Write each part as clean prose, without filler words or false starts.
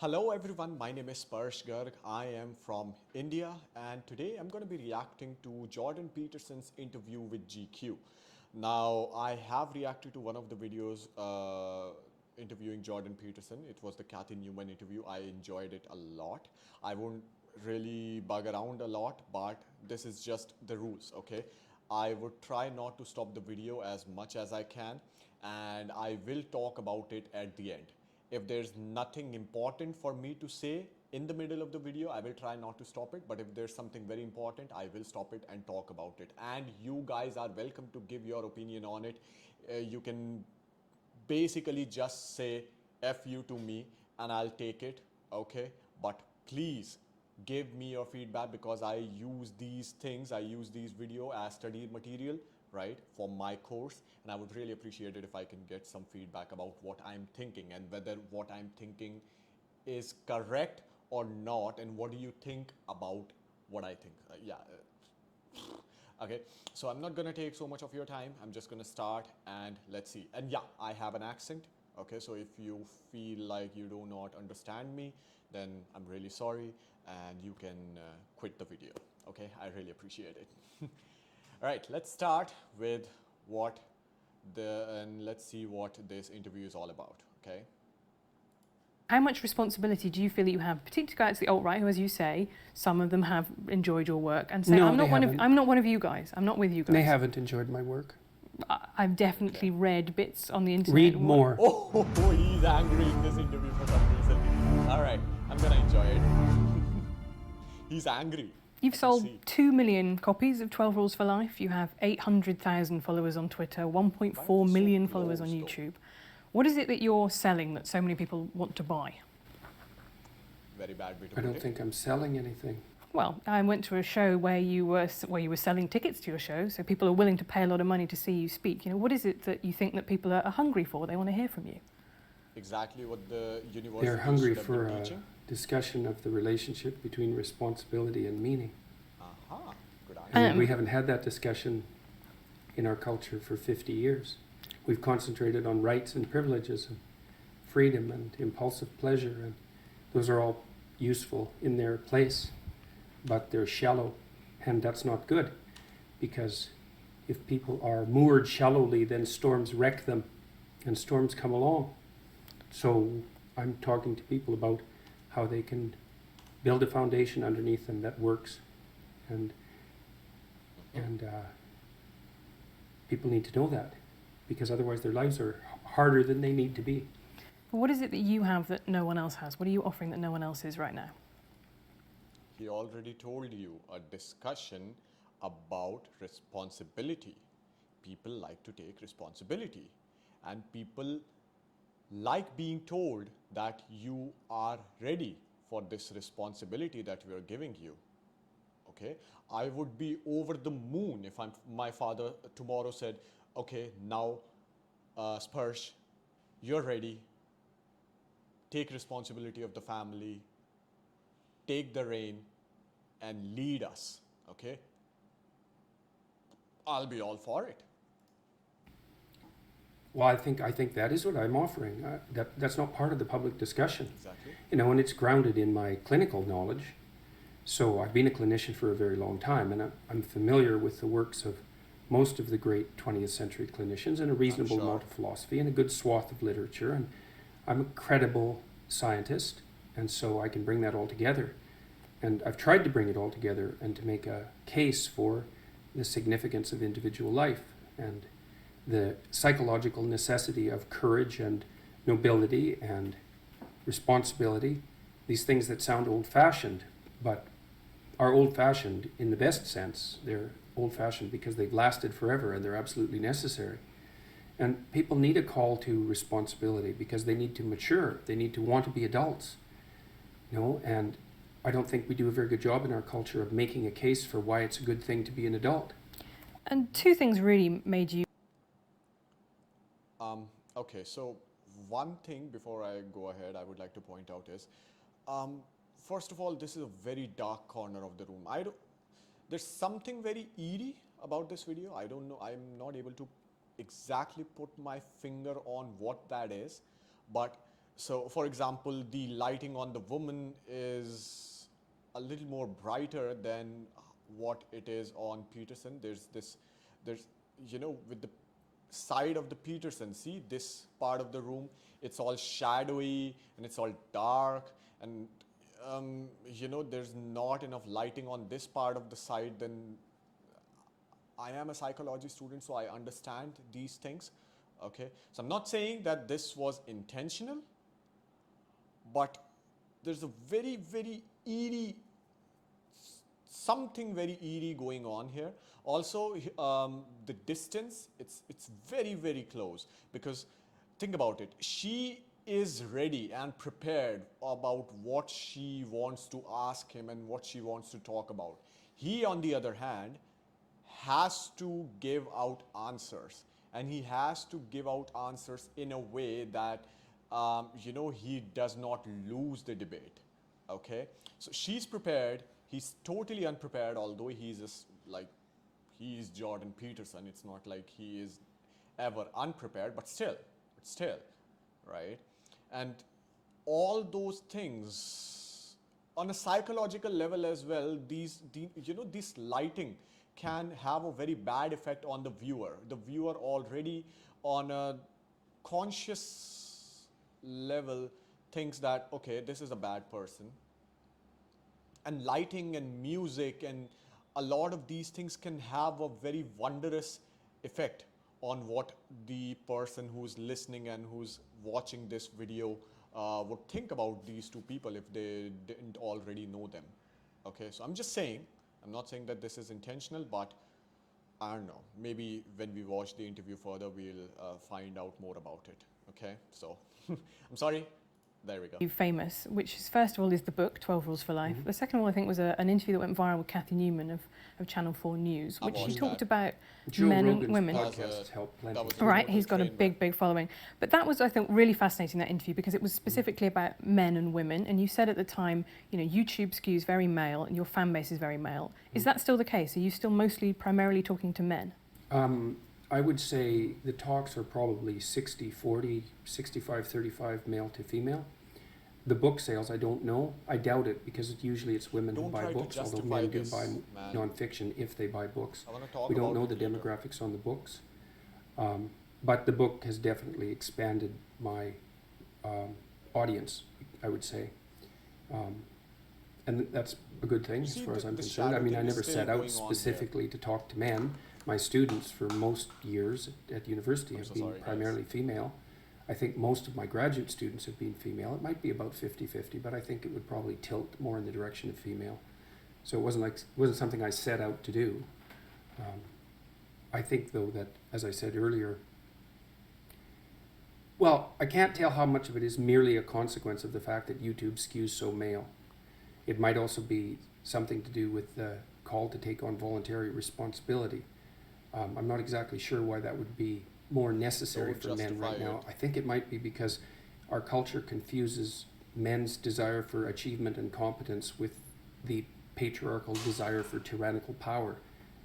Hello everyone, my name is Sparsh Garg. I am from India and today I'm going to be reacting to Jordan Peterson's interview with GQ. Now, I have reacted to one of the videos interviewing Jordan Peterson. It was the Kathy Newman interview. I enjoyed it a lot. I won't really bug around a lot, but this is just the rules, okay? I would try not to stop the video as much as I can, and I will talk about it at the end. If there's nothing important for me to say in the middle of the video, I will try not to stop it. But if there's something very important, I will stop it and talk about it. And you guys are welcome to give your opinion on it. You can basically just say F you to me and I'll take it, okay? But please give me your feedback because I use these things, I use these video as study material, right, for my course, and I would really appreciate it if I can get some feedback about what I'm thinking and whether what I'm thinking is correct or not, and what do you think about what I think. Okay, so I'm not gonna take so much of your time. I'm just gonna start and let's see. And yeah, I have an accent. Okay, so if you feel like you do not understand me, then I'm really sorry and you can quit the video. Okay, I really appreciate it. All right, let's start with and let's see what this interview is all about, okay? How much responsibility do you feel that you have, particularly guys the alt-right, who, as you say, some of them have enjoyed your work and say, No, I'm not one of you guys. I'm not with you guys. They haven't enjoyed my work. I've definitely read bits on the internet. Read more. Oh, he's angry in this interview for some reason. All right, I'm gonna enjoy it. He's angry. You've sold 2 million copies of 12 Rules for Life. You have 800,000 followers on Twitter, 1.4 million followers on YouTube. What is it that you're selling that so many people want to buy? Very bad way to I put don't it. think I'm selling anything. Well, I went to a show where you were selling tickets to your show, so people are willing to pay a lot of money to see you speak. You know, what is it that you think that people are hungry for? They want to hear from you. Exactly what the university They're hungry should have for been a teaching. discussion of the relationship between responsibility and meaning. Aha, good idea. And we haven't had that discussion in our culture for 50 years. We've concentrated on rights and privileges and freedom and impulsive pleasure, and those are all useful in their place, but they're shallow, and that's not good, because if people are moored shallowly, then storms wreck them, and storms come along. So I'm talking to people about how they can build a foundation underneath them that works, and people need to know that, because otherwise their lives are harder than they need to be. What is it that you have that no one else has? What are you offering that no one else is right now? He already told you a discussion about responsibility. People like to take responsibility, and people like being told that you are ready for this responsibility that we are giving you. Okay, I would be over the moon if my father tomorrow said, okay, now Sparsh, you're ready, take responsibility of the family, take the reign and lead us, okay? I'll be all for it. Well, I think that is what I'm offering. That's not part of the public discussion. Exactly. You know, and it's grounded in my clinical knowledge. So I've been a clinician for a very long time, and I'm familiar with the works of most of the great 20th century clinicians and a reasonable amount of philosophy and a good swath of literature. And I'm a credible scientist, and so I can bring that all together. And I've tried to bring it all together and to make a case for the significance of individual life and the psychological necessity of courage and nobility and responsibility, these things that sound old-fashioned, but are old-fashioned in the best sense. They're old-fashioned because they've lasted forever and they're absolutely necessary. And people need a call to responsibility because they need to mature. They need to want to be adults, you know, and I don't think we do a very good job in our culture of making a case for why it's a good thing to be an adult. And two things really made you... Okay, so one thing before I go ahead, I would like to point out is, first of all, this is a very dark corner of the room. There's something very eerie about this video. I don't know, I'm not able to exactly put my finger on what that is, but So, for example, the lighting on the woman is a little more brighter than what it is on Peterson. There's, with the side of the Peterson, see this part of the room, it's all shadowy and it's all dark, and there's not enough lighting on this part of the side. Then I am a psychology student, so I understand these things. Okay, so I'm not saying that this was intentional, but there's a very, very eerie, something very eerie going on here. Also, the distance, it's very, very close, because think about it. She is ready and prepared about what she wants to ask him and what she wants to talk about. He, on the other hand, has to give out answers, and he has to give out answers in a way that he does not lose the debate. Okay, so she's prepared, he's totally unprepared, although he's just like, he's Jordan Peterson. It's not like he is ever unprepared, but still, right? And all those things on a psychological level as well, this lighting can have a very bad effect on the viewer. The viewer already on a conscious level thinks that, okay, this is a bad person. And lighting and music and a lot of these things can have a very wondrous effect on what the person who's listening and who's watching this video would think about these two people if they didn't already know them. Okay, so I'm just saying, I'm not saying that this is intentional, but I don't know, maybe when we watch the interview further, we'll find out more about it. Okay, so I'm sorry. There we go. Famous, which is, first of all, is the book 12 Rules for Life. The second one, I think, was an interview that went viral with Kathy Newman of Channel 4 News, which she talked about Joe men Rogan's and women. podcast helped plenty. Right, he's got a big following. But that was, I think, really fascinating, that interview, because it was specifically about men and women. And you said at the time, YouTube skews very male and your fan base is very male. Is that still the case? Are you still primarily talking to men? I would say the talks are probably 60-40, 65-35 male to female. The book sales, I don't know. I doubt it, because usually it's women who buy books, although men do buy nonfiction if they buy books. We don't know the demographics on the books. But the book has definitely expanded my audience, I would say. And that's a good thing as far as I'm concerned. I mean, I never set out specifically to talk to men. My students for most years at university have been primarily female. I think most of my graduate students have been female. It might be about 50-50, but I think it would probably tilt more in the direction of female. So it wasn't something I set out to do. I think, though, that, as I said earlier, well, I can't tell how much of it is merely a consequence of the fact that YouTube skews so male. It might also be something to do with the call to take on voluntary responsibility. I'm not exactly sure why that would be more necessary for men right now. I think it might be because our culture confuses men's desire for achievement and competence with the patriarchal desire for tyrannical power.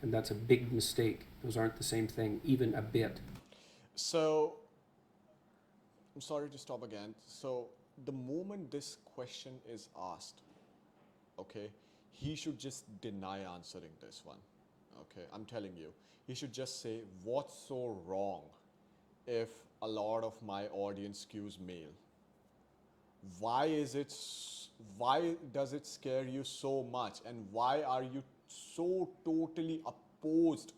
And that's a big mistake. Those aren't the same thing, even a bit. So, I'm sorry to stop again. So, the moment this question is asked, okay, he should just deny answering this one. Okay, I'm telling you. He should just say, what's so wrong if a lot of my audience skews male? Why does it scare you so much? And why are you so totally opposed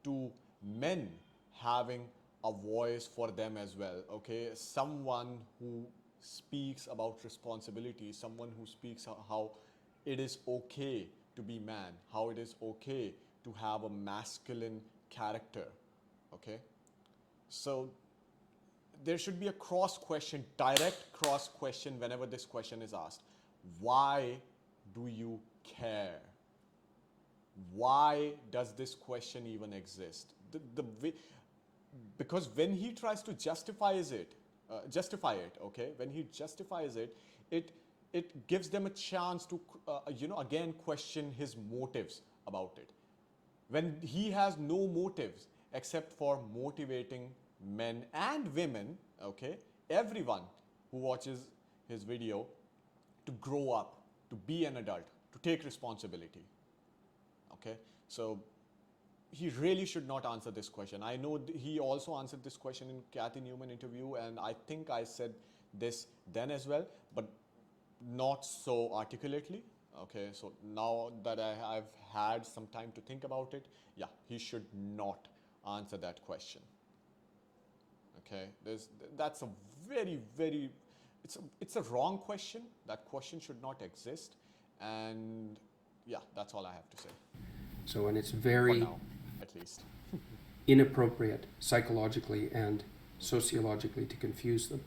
to men having a voice for them as well? Okay, someone who speaks about responsibility, someone who speaks how it is okay to be man, how it is okay to have a masculine character. Okay, so there should be a cross question, direct cross question whenever this question is asked. Why do you care? Why does this question even exist? Because when he tries to justify it, okay, when he justifies it, it gives them a chance to, again question his motives about it. When he has no motives except for motivating men and women, okay, everyone who watches his video to grow up, to be an adult, to take responsibility. Okay, so he really should not answer this question. I know he also answered this question in Kathy Newman interview, and I think I said this then as well, but not so articulately. Okay, so now that I've had some time to think about it, yeah, he should not answer that question. Okay, that's a very, it's a wrong question. That question should not exist, and yeah, that's all I have to say. So, and it's For very now, at least. inappropriate psychologically and sociologically to confuse them.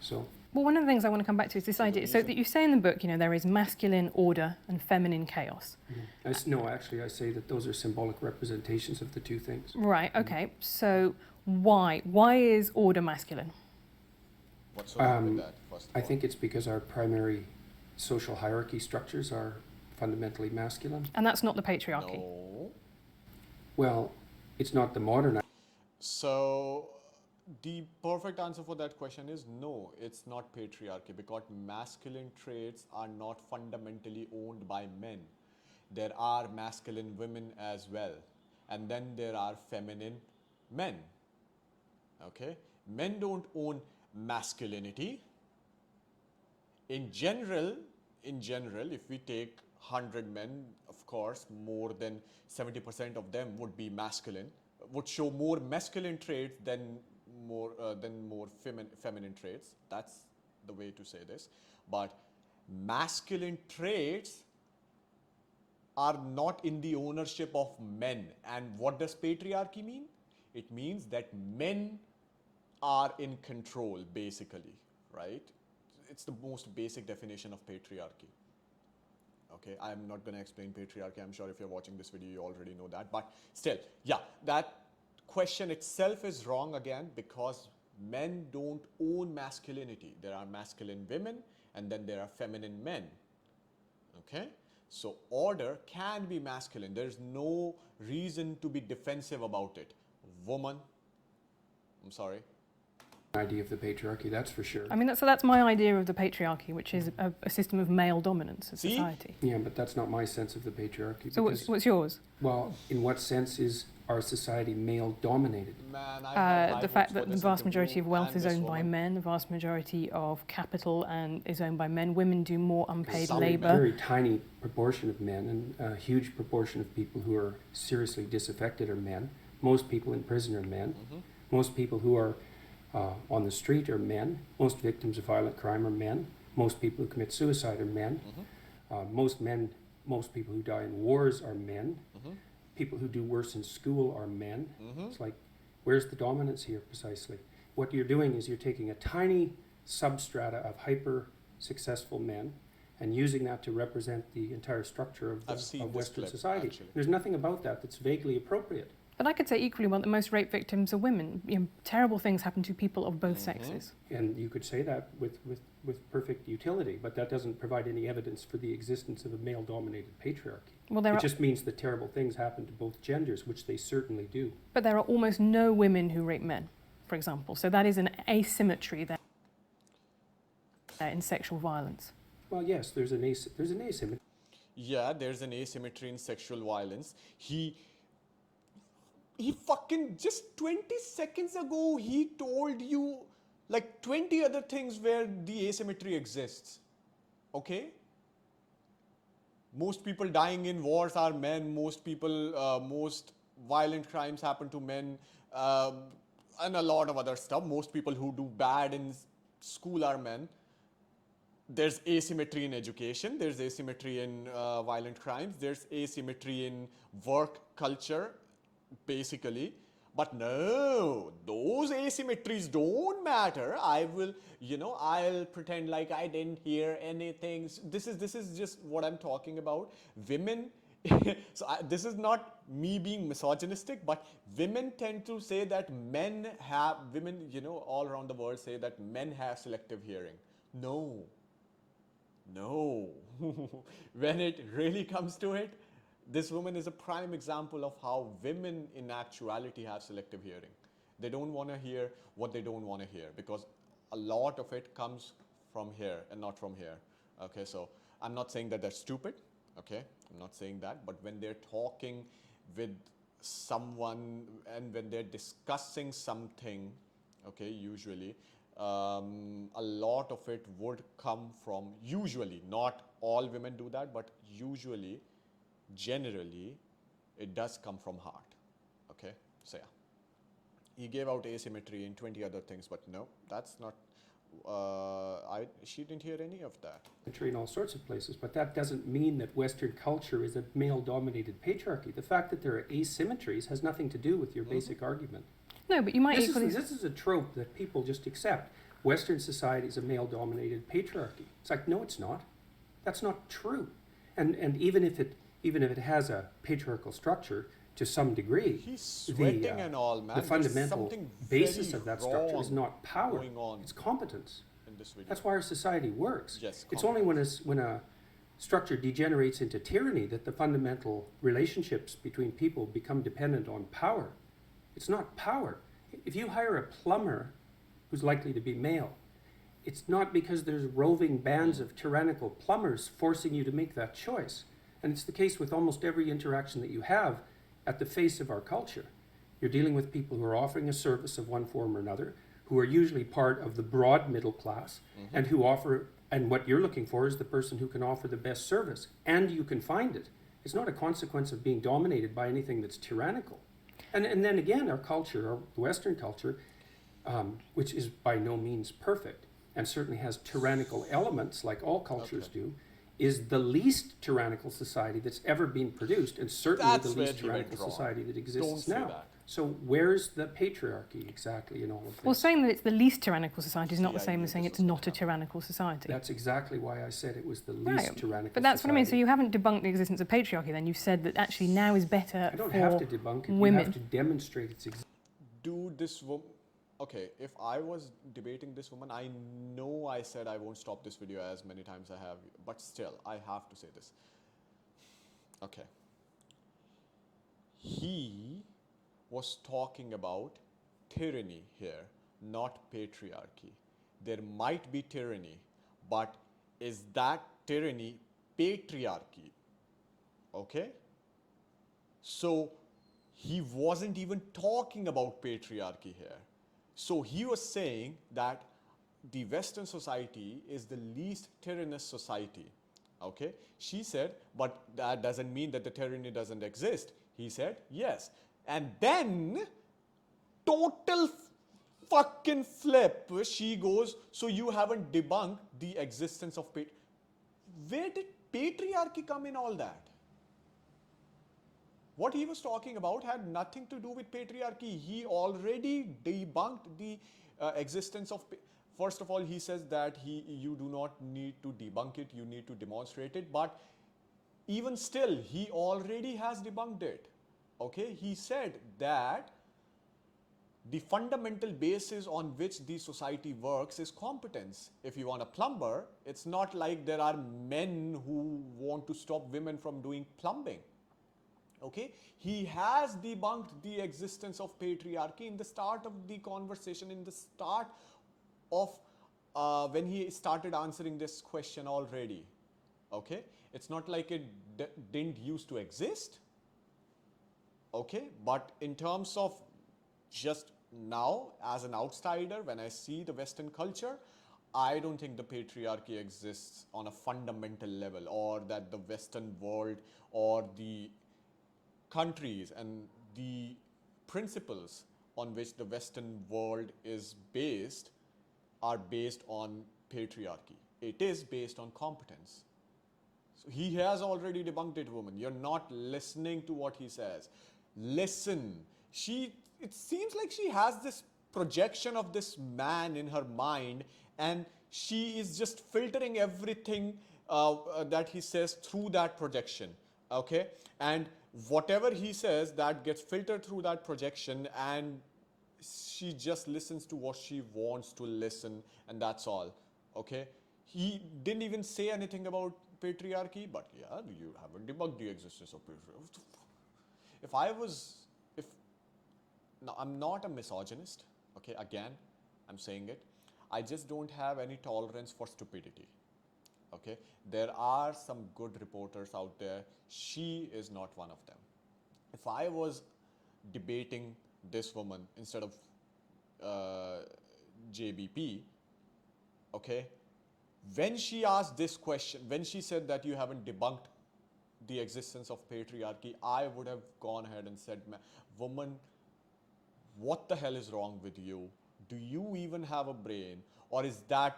So, Well, one of the things I want to come back to is this idea. So that you say in the book, there is masculine order and feminine chaos. no, actually, I say that those are symbolic representations of the two things. Right. Okay. So why? Why is order masculine? What's wrong with that, first of I all? think it's because our primary social hierarchy structures are fundamentally masculine. And that's not the patriarchy. No. Well, it's not the modern. So the perfect answer for that question is no, it's not patriarchy, because masculine traits are not fundamentally owned by men. There are masculine women as well, and then there are feminine men. Okay, men don't own masculinity. In general, if we take 100 men, of course, more than 70% of them would be masculine, would show more masculine traits than more feminine traits. That's the way to say this. But masculine traits are not in the ownership of men. And what does patriarchy mean? It means that men are in control, basically, right? It's the most basic definition of patriarchy. Okay, I'm not going to explain patriarchy. I'm sure if you're watching this video, you already know that. But still, yeah, that question itself is wrong again, because men don't own masculinity. There are masculine women, and then there are feminine men. Okay, so order can be masculine. There's no reason to be defensive about it. Woman, I'm sorry. Idea of the patriarchy, that's for sure. I mean, that's my idea of the patriarchy, which is a system of male dominance of society. Yeah, but that's not my sense of the patriarchy. So what's yours? Well, in what sense is our society male-dominated? Man, I have high The hopes fact for that the this vast majority interview of wealth and is this owned by woman. men, the vast majority of capital is owned by men. Women do more unpaid Some A labour. very tiny proportion of men, and a huge proportion of people who are seriously disaffected are men. Most people in prison are men. Most people who are on the street are men. Most victims of violent crime are men. Most people who commit suicide are men. Most people who die in wars are men. People who do worse in school are men. It's like, where's the dominance here precisely? What you're doing is you're taking a tiny substrata of hyper successful men and using that to represent the entire structure of, I've seen this Western clip, society. actually. There's nothing about that that's vaguely appropriate. But I could say equally well that most rape victims are women. Terrible things happen to people of both sexes. And you could say that with perfect utility, but that doesn't provide any evidence for the existence of a male-dominated patriarchy. Well, It just means that terrible things happen to both genders, which they certainly do. but there are almost no women who rape men, for example. So that is an asymmetry there in sexual violence. Well, yes, there's an asymmetry. Yeah, there's an asymmetry in sexual violence. He fucking just 20 seconds ago, he told you like 20 other things where the asymmetry exists. Okay? Most people dying in wars are men. Most violent crimes happen to men, and a lot of other stuff. Most people who do bad in school are men. There's asymmetry in education. There's asymmetry in violent crimes. There's asymmetry in work culture, basically. But no, those asymmetries don't matter. I'll pretend like I didn't hear anything. This is just what I'm talking about. Women, this is not me being misogynistic, but women tend to say that women, all around the world say that men have selective hearing. No. When it really comes to it, this woman is a prime example of how women in actuality have selective hearing. They don't want to hear what they don't want to hear, because a lot of it comes from here and not from here. Okay, so I'm not saying that they're stupid. Okay, I'm not saying that, but when they're talking with someone and when they're discussing something, okay, usually a lot of it would come from, usually, not all women do that, but usually, generally, it does come from heart. Okay, so yeah. He gave out asymmetry and 20 other things, but no, that's not, she didn't hear any of that. In all sorts of places, but that doesn't mean that Western culture is a male-dominated patriarchy. The fact that there are asymmetries has nothing to do with your basic argument. No, but you might equally... This is a trope that people just accept. Western society is a male-dominated patriarchy. It's like, no, it's not. That's not true. And even if it has a patriarchal structure to some degree, he's sweating and all, man. The fundamental basis of that structure is not power; it's competence. In this video. That's why our society works. Yes, it's only when a structure degenerates into tyranny that the fundamental relationships between people become dependent on power. It's not power. If you hire a plumber who's likely to be male, it's not because there's roving bands of tyrannical plumbers forcing you to make that choice. And it's the case with almost every interaction that you have at the face of our culture. You're dealing with people who are offering a service of one form or another, who are usually part of the broad middle class, and who offer, and what you're looking for is the person who can offer the best service, and you can find it. It's not a consequence of being dominated by anything that's tyrannical. And then again, our culture, our Western culture, which is by no means perfect, and certainly has tyrannical elements like all cultures do, is the least tyrannical society that's ever been produced, and certainly the least tyrannical society that exists now. So where's the patriarchy exactly in all of this? Well, saying that it's the least tyrannical society is not the same as saying it's not a tyrannical society. That's exactly why I said it was the least tyrannical But that's society. what I mean. So you haven't debunked the existence of patriarchy then. You've said that actually now is better for women. I don't have to debunk it. You have to demonstrate its existence. Do this woman... Okay, if I was debating this woman, I know I said I won't stop this video as many times I have, but still, I have to say this. Okay. He was talking about tyranny here, not patriarchy. There might be tyranny, but is that tyranny patriarchy? Okay? So, he wasn't even talking about patriarchy here. So he was saying that the Western society is the least tyrannous society. Okay? She said, but that doesn't mean that the tyranny doesn't exist. He said, yes. And then, total fucking flip, she goes, so you haven't debunked the existence of patriarchy. Where did patriarchy come in all that? What he was talking about had nothing to do with patriarchy. He already debunked the existence of... First of all, he says that you do not need to debunk it, you need to demonstrate it. But even still, he already has debunked it. Okay? He said that the fundamental basis on which the society works is competence. If you want a plumber, it's not like there are men who want to stop women from doing plumbing. Okay, he has debunked the existence of patriarchy in the start of the conversation, in the start of when he started answering this question already. Okay, it's not like it didn't used to exist. Okay, but in terms of just now, as an outsider, when I see the Western culture, I don't think the patriarchy exists on a fundamental level, or that the Western world or the countries and the principles on which the Western world is based are based on patriarchy. It is based on competence. So he has already debunked it, woman. You're not listening to what he says. Listen. It seems like she has this projection of this man in her mind, and she is just filtering everything that he says through that projection. Okay? And whatever he says, that gets filtered through that projection, and she just listens to what she wants to listen, and that's all. Okay? He didn't even say anything about patriarchy, but yeah, you haven't debunked the existence of patriarchy. Now, I'm not a misogynist. Okay, again, I'm saying it. I just don't have any tolerance for stupidity. Okay, there are some good reporters out there. She is not one of them. If I was debating this woman instead of JBP, okay, when she asked this question, when she said that you haven't debunked the existence of patriarchy, I would have gone ahead and said, woman, what the hell is wrong with you? Do you even have a brain? Or is that,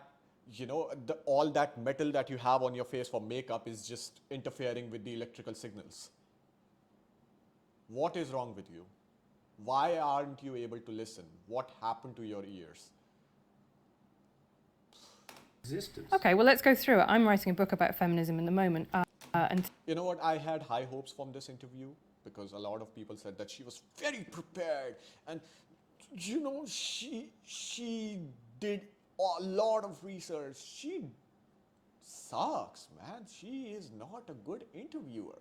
all that metal that you have on your face for makeup is just interfering with the electrical signals? What is wrong with you? Why aren't you able to listen? What happened to your ears? Existence. Okay, well, let's go through it. I'm writing a book about feminism in the moment. And You know what? I had high hopes from this interview because a lot of people said that she was very prepared, and she did a lot of research. She sucks, man. She is not a good interviewer,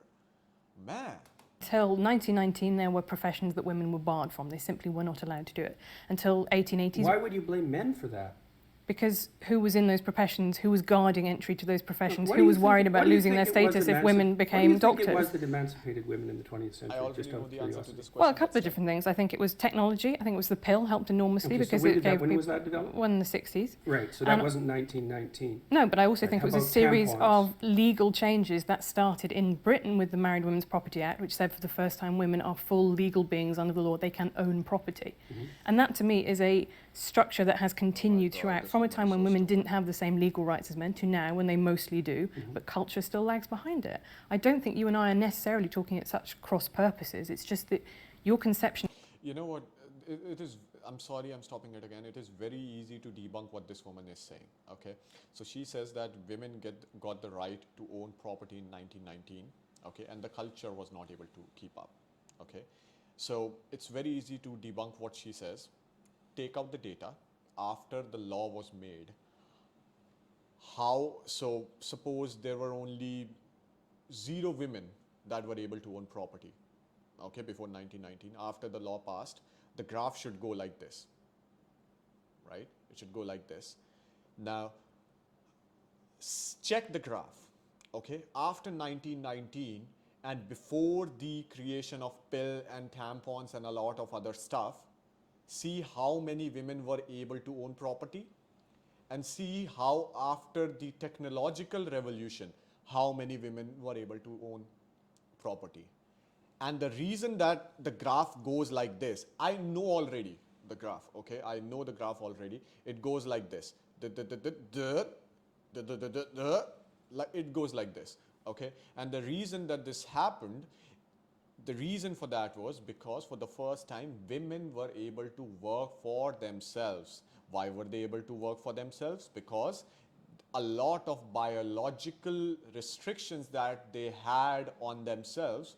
man. until 1919, there were professions that women were barred from. They simply were not allowed to do it. Until 1880s. Why would you blame men for that? Because who was in those professions, who was guarding entry to those professions, What who do you was think worried it- about what do you losing their think it was status that if women What do became you think it was doctors? that emancipated women in the 20th I century? already Just out know of the answer to curiosity. this question. Well, a couple of That's different things. I think it was technology. I think it was the pill helped enormously Okay, so because when it did that- gave when people was that developed? in the 60s. Right, so that And- wasn't 1919. No, but I also Right, think it how was a about series tampons? of legal changes that started in Britain with the Married Women's Property Act, which said for the first time women are full legal beings under the law. They can own property. Mm-hmm. And that to me is a structure that has continued God, throughout this from a woman is time when so women stupid. didn't have the same legal rights as men to now when they mostly do, but culture still lags behind it. I don't think you and I are necessarily talking at such cross purposes. It's just that your conception. You know what? It is. I'm sorry, I'm stopping it again. It is very easy to debunk what this woman is saying. Okay, so she says that women got the right to own property in 1919. Okay, and the culture was not able to keep up. Okay, so it's very easy to debunk what she says. Take out the data after the law was made. How so? Suppose there were only 0 women that were able to own property, okay, before 1919. After the law passed, the graph should go like this, right? It should go like this. Now, check the graph, okay? After 1919 and before the creation of pill and tampons and a lot of other stuff, see how many women were able to own property, and see how after the technological revolution, how many women were able to own property. And the reason that the graph goes like this, I know already the graph, okay? I know the graph already. It goes like this. It goes like this, okay? And the reason that this happened, the reason for that was because for the first time, women were able to work for themselves. Why were they able to work for themselves? Because a lot of biological restrictions that they had on themselves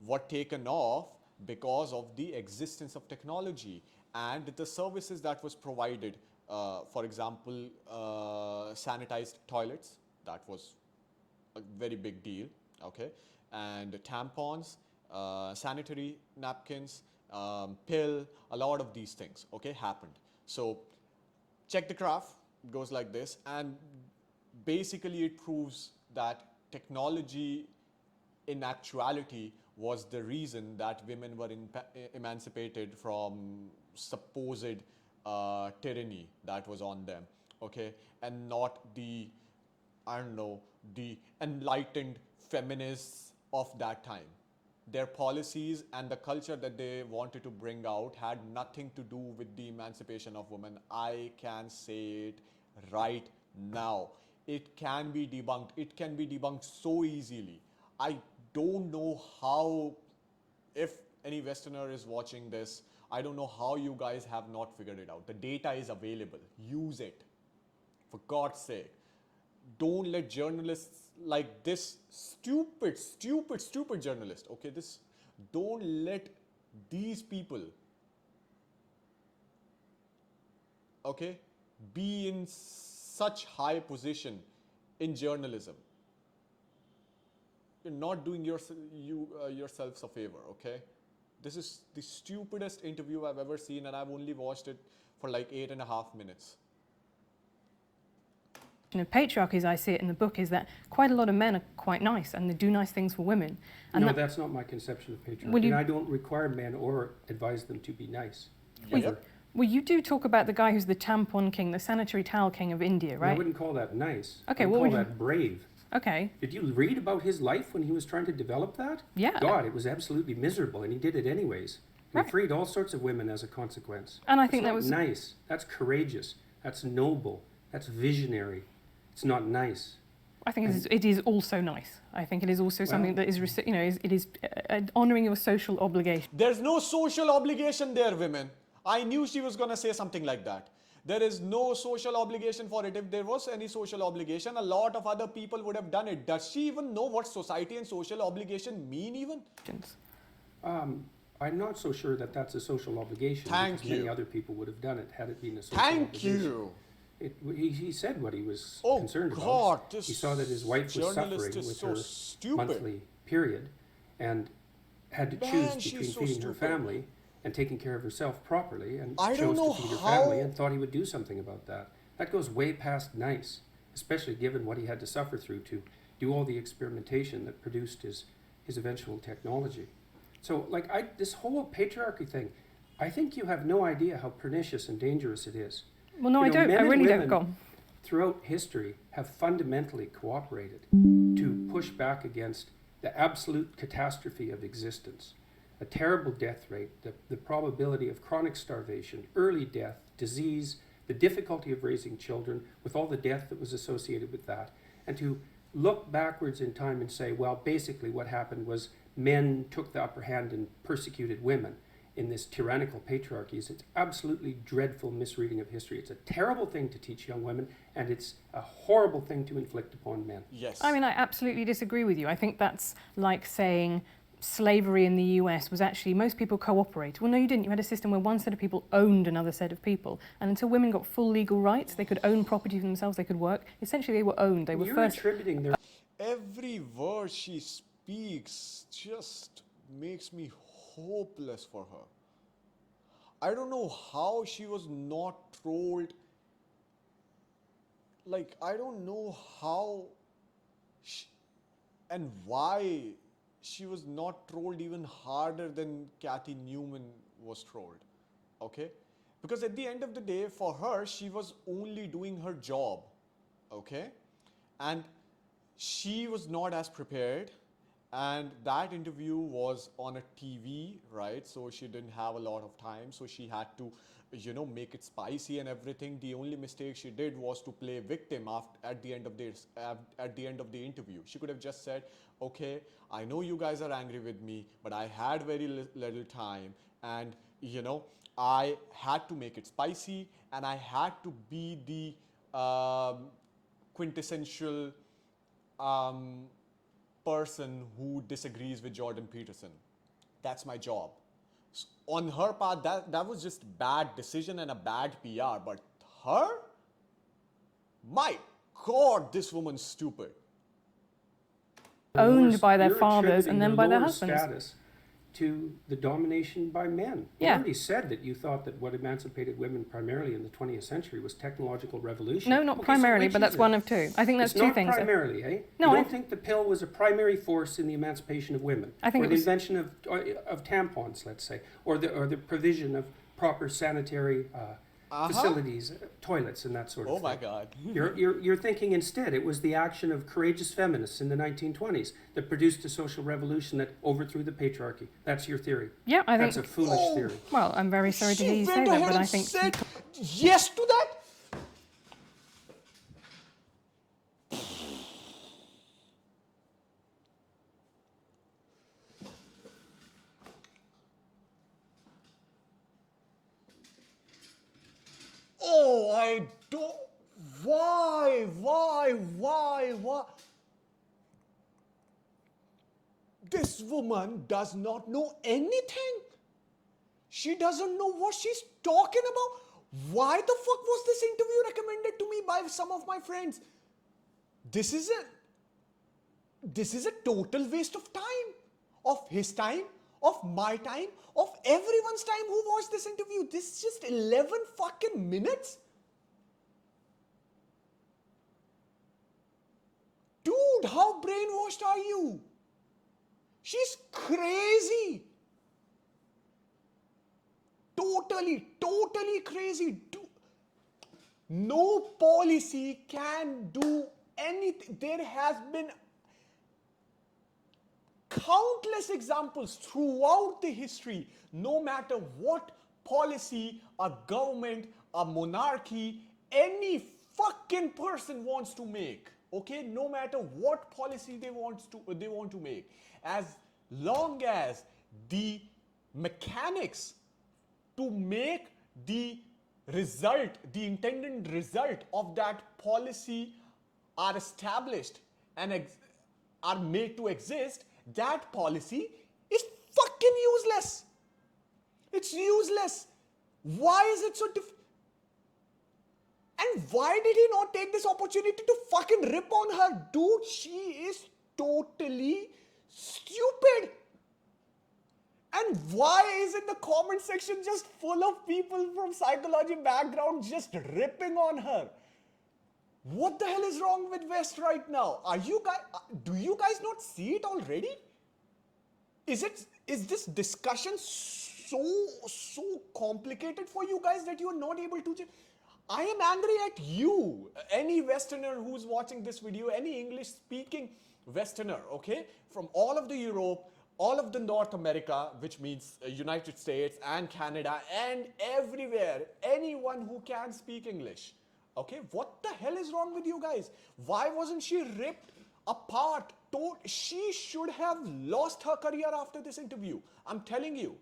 were taken off because of the existence of technology and the services that was provided. For example, sanitized toilets, that was a very big deal, okay? And tampons, sanitary napkins, pill, a lot of these things, okay, happened. So check the graph, it goes like this, and basically it proves that technology in actuality was the reason that women were emancipated from supposed tyranny that was on them, okay, and not the, I don't know, the enlightened feminists of that time. Their policies and the culture that they wanted to bring out had nothing to do with the emancipation of women. I can say it right now. It can be debunked. It can be debunked so easily. I don't know how, if any Westerner is watching this, I don't know how you guys have not figured it out. The data is available. Use it. For God's sake. Don't let journalists like this stupid journalist, okay, don't let these people, okay, be in such high position in journalism. You're not doing yourselves a favor, okay? This is the stupidest interview I've ever seen, and I've only watched it for like 8.5 minutes. of patriarchy, as I see it in the book, is that quite a lot of men are quite nice and they do nice things for women. And No, that's not my conception of patriarchy. Well, And I don't require men or advise them to be nice. Well, Ever. well, you do talk about the guy who's the tampon king, the sanitary towel king of India, I right? wouldn't call that nice. Okay, I would what call would you- that brave. Okay, Did you read about his life when he was trying to develop that? yeah. God, it was absolutely miserable, and he did it anyways. He Right. freed all sorts of women as a consequence. And I That's think that not was nice. That's courageous. That's noble. That's visionary. It's not nice. I think it is also nice. I think it is also something that is, it is honouring your social obligation. There's no social obligation there, women. I knew she was going to say something like that. There is no social obligation for it. If there was any social obligation, a lot of other people would have done it. Does she even know what society and social obligation mean even? I'm not so sure that that's a social obligation. Thank because many you. other people would have done it had it been a social Thank obligation. you. He said what he was Oh concerned God, about. this He saw that his wife was journalist suffering is with so her stupid. monthly period and had to Man, choose she's between so feeding her stupid. family and taking care of herself properly, and I don't chose know to feed her how- family and thought he would do something about that. That goes way past nice, especially given what he had to suffer through to do all the experimentation that produced his eventual technology. So, like, this whole patriarchy thing, I think you have no idea how pernicious and dangerous it is. Well, no, You I know, don't. men I and really don't. women Go on. throughout history have fundamentally cooperated to push back against the absolute catastrophe of existence. A terrible death rate, the probability of chronic starvation, early death, disease, the difficulty of raising children, with all the death that was associated with that, and to look backwards in time and say, well, basically what happened was men took the upper hand and persecuted women in this tyrannical patriarchy. It's absolutely dreadful misreading of history. It's a terrible thing to teach young women, and it's a horrible thing to inflict upon men. Yes. I mean, I absolutely disagree with you. I think that's like saying slavery in the US was actually, most people cooperate. Well, no, you didn't. You had a system where one set of people owned another set of people. And until women got full legal rights, they could own property for themselves, they could work. Essentially, they were owned. They were You're first. attributing their Every word she speaks just makes me hopeless for her. I don't know how she was not trolled. Like, I don't know how and why she was not trolled even harder than Kathy Newman was trolled. Okay? Because at the end of the day, for her, she was only doing her job. Okay? And she was not as prepared, and that interview was on a TV, right? So she didn't have a lot of time, so she had to, make it spicy and everything. The only mistake she did was to play victim at the end of the interview. She could have just said, okay, I know you guys are angry with me, but I had very little time, and I had to make it spicy, and I had to be the quintessential person who disagrees with Jordan Peterson. That's my job. On her part, that was just bad decision and a bad PR. But her? My God, this woman's stupid. Owned by their you're fathers and attributing then by their lower husbands. status to the domination by men. Yeah. You already said that you thought that what emancipated women primarily in the 20th century was technological revolution. No, not Okay, so primarily, which but is that's it? one of two. I think that's It's two not things. primarily, eh? No, you I- don't think the pill was a primary force in the emancipation of women, I think or it the was- invention of tampons, let's say, or the provision of proper sanitary facilities, toilets, and that sort of Oh thing. my God. You're thinking instead it was the action of courageous feminists in the 1920s that produced a social revolution that overthrew the patriarchy. That's your theory. Yeah, I That's think. a foolish theory. Well, I'm very sorry to hear She you say went that, ahead but I and think. said yes to that. Oh, I don't. Why? This woman does not know anything. She doesn't know what she's talking about. Why the fuck was this interview recommended to me by some of my friends? This is a total waste of time. Of his time, of my time, of everyone's time who watched this interview. This is just 11 fucking minutes. Dude, how brainwashed are you? She's crazy. Totally crazy. No policy can do anything. There has been countless examples throughout the history. No matter what policy a government, a monarchy, any fucking person wants to make, okay, no matter what policy they want to make, as long as the mechanics to make the result, the intended result of that policy are established and are made to exist, that policy is fucking useless. It's useless. Why is it so and why did he not take this opportunity to fucking rip on her? Dude, she is totally stupid. And why is it the comment section just full of people from psychology background just ripping on her? What the hell is wrong with West right now? Do you guys not see it already? Is this discussion so complicated for you guys that you are not able to I am angry at you, any Westerner who's watching this video, any English speaking Westerner, okay, from all of the Europe, all of the North America, which means United States and Canada and everywhere, anyone who can speak English. Okay, what the hell is wrong with you guys? Why wasn't she ripped apart? She should have lost her career after this interview. I'm telling you.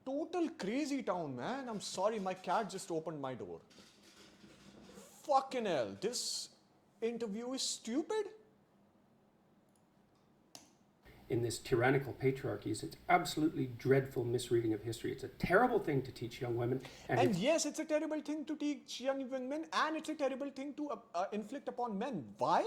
Total crazy town, man. I'm sorry, my cat just opened my door. Fucking hell, this interview is stupid. In this tyrannical patriarchy, it's absolutely dreadful misreading of history. It's a terrible thing to teach young women. And yes, it's a terrible thing to teach young women, and it's a terrible thing to inflict upon men. Why?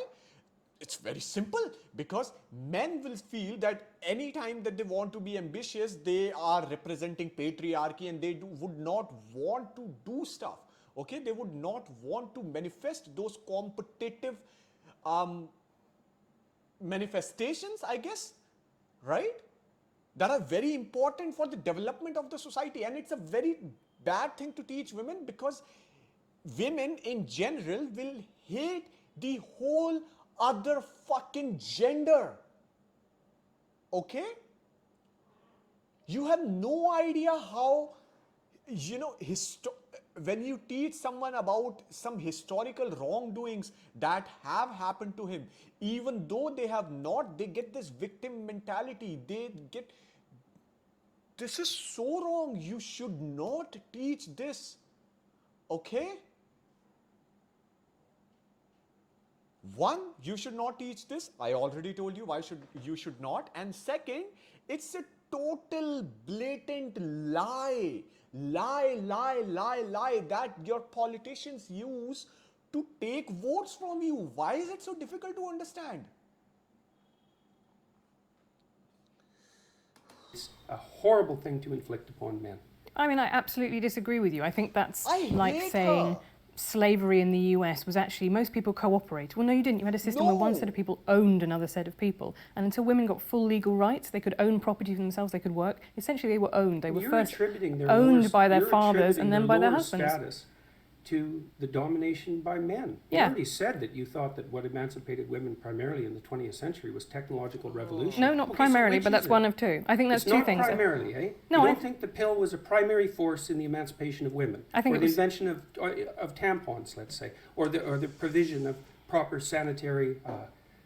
It's very simple, because men will feel that any time that they want to be ambitious, they are representing patriarchy and they would not want to do stuff. Okay, they would not want to manifest those competitive manifestations, I guess, right? That are very important for the development of the society. And it's a very bad thing to teach women, because women in general will hate the whole other fucking gender. Okay? You have no idea how, when you teach someone about some historical wrongdoings that have happened to him, even though they have not, they get this victim mentality. This is so wrong. You should not teach this. Okay? One, you should not teach this. I already told you why you should not. And second, it's a total blatant lie that your politicians use to take votes from you. Why is it so difficult to understand? It's a horrible thing to inflict upon men. I mean, I absolutely disagree with you. I think that's like hate saying her. Slavery in the US was actually, most people cooperated. Well, no, you didn't. You had a system where one set of people owned another set of people. And until women got full legal rights, they could own property for themselves, they could work. Essentially, they were owned. They were first owned by their fathers and then by their husbands. Status to the domination by men. You Yeah. already said that you thought that what emancipated women primarily in the 20th century was technological revolution. No, not Okay, primarily, so but that's one of two. I think that's it's two not things. primarily, eh? No, You don't think the pill was a primary force in the emancipation of women? I think or it the was- invention of tampons, let's say, or the provision of proper sanitary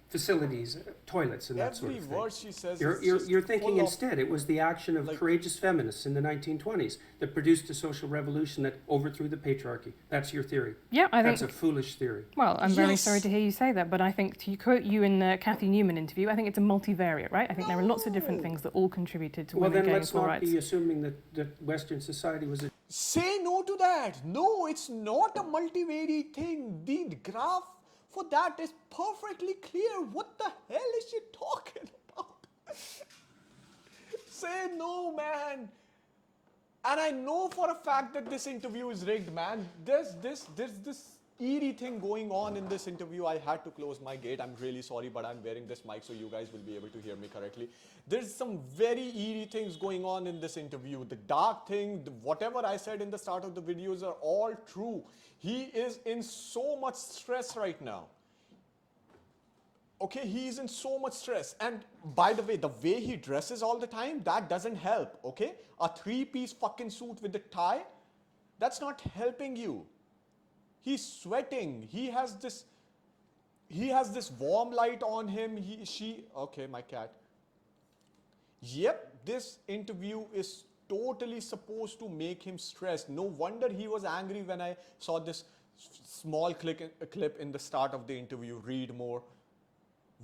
facilities, toilets, and that sort Every of thing. word she says You're thinking full of, instead it was the action of like- courageous feminists in the 1920s that produced a social revolution that overthrew the patriarchy. That's your theory. Yeah, I That's think. a foolish theory. Well, I'm very Yes. sorry to hear you say that, but I think, to quote you in the Kathy Newman interview, I think it's a multivariate, right? I think there are lots of different things that all contributed to Well, women then getting let's full not rights. be assuming that Western society was a Say no to that. No, it's not a multivariate thing. The graph for that is perfectly clear. What the hell is she talking about? Say no, man. And I know for a fact that this interview is rigged, man. There's this eerie thing going on in this interview. I had to close my gate. I'm really sorry, but I'm wearing this mic so you guys will be able to hear me correctly. There's some very eerie things going on in this interview. The dark thing, whatever I said in the start of the videos are all true. He is in so much stress right now. Okay, he's in so much stress. And by the way he dresses all the time, that doesn't help, okay? A 3-piece fucking suit with a tie, that's not helping you. He's sweating. He has this warm light on him. Okay, my cat. Yep, this interview is totally supposed to make him stressed. No wonder he was angry when I saw this small clip in the start of the interview. Read more.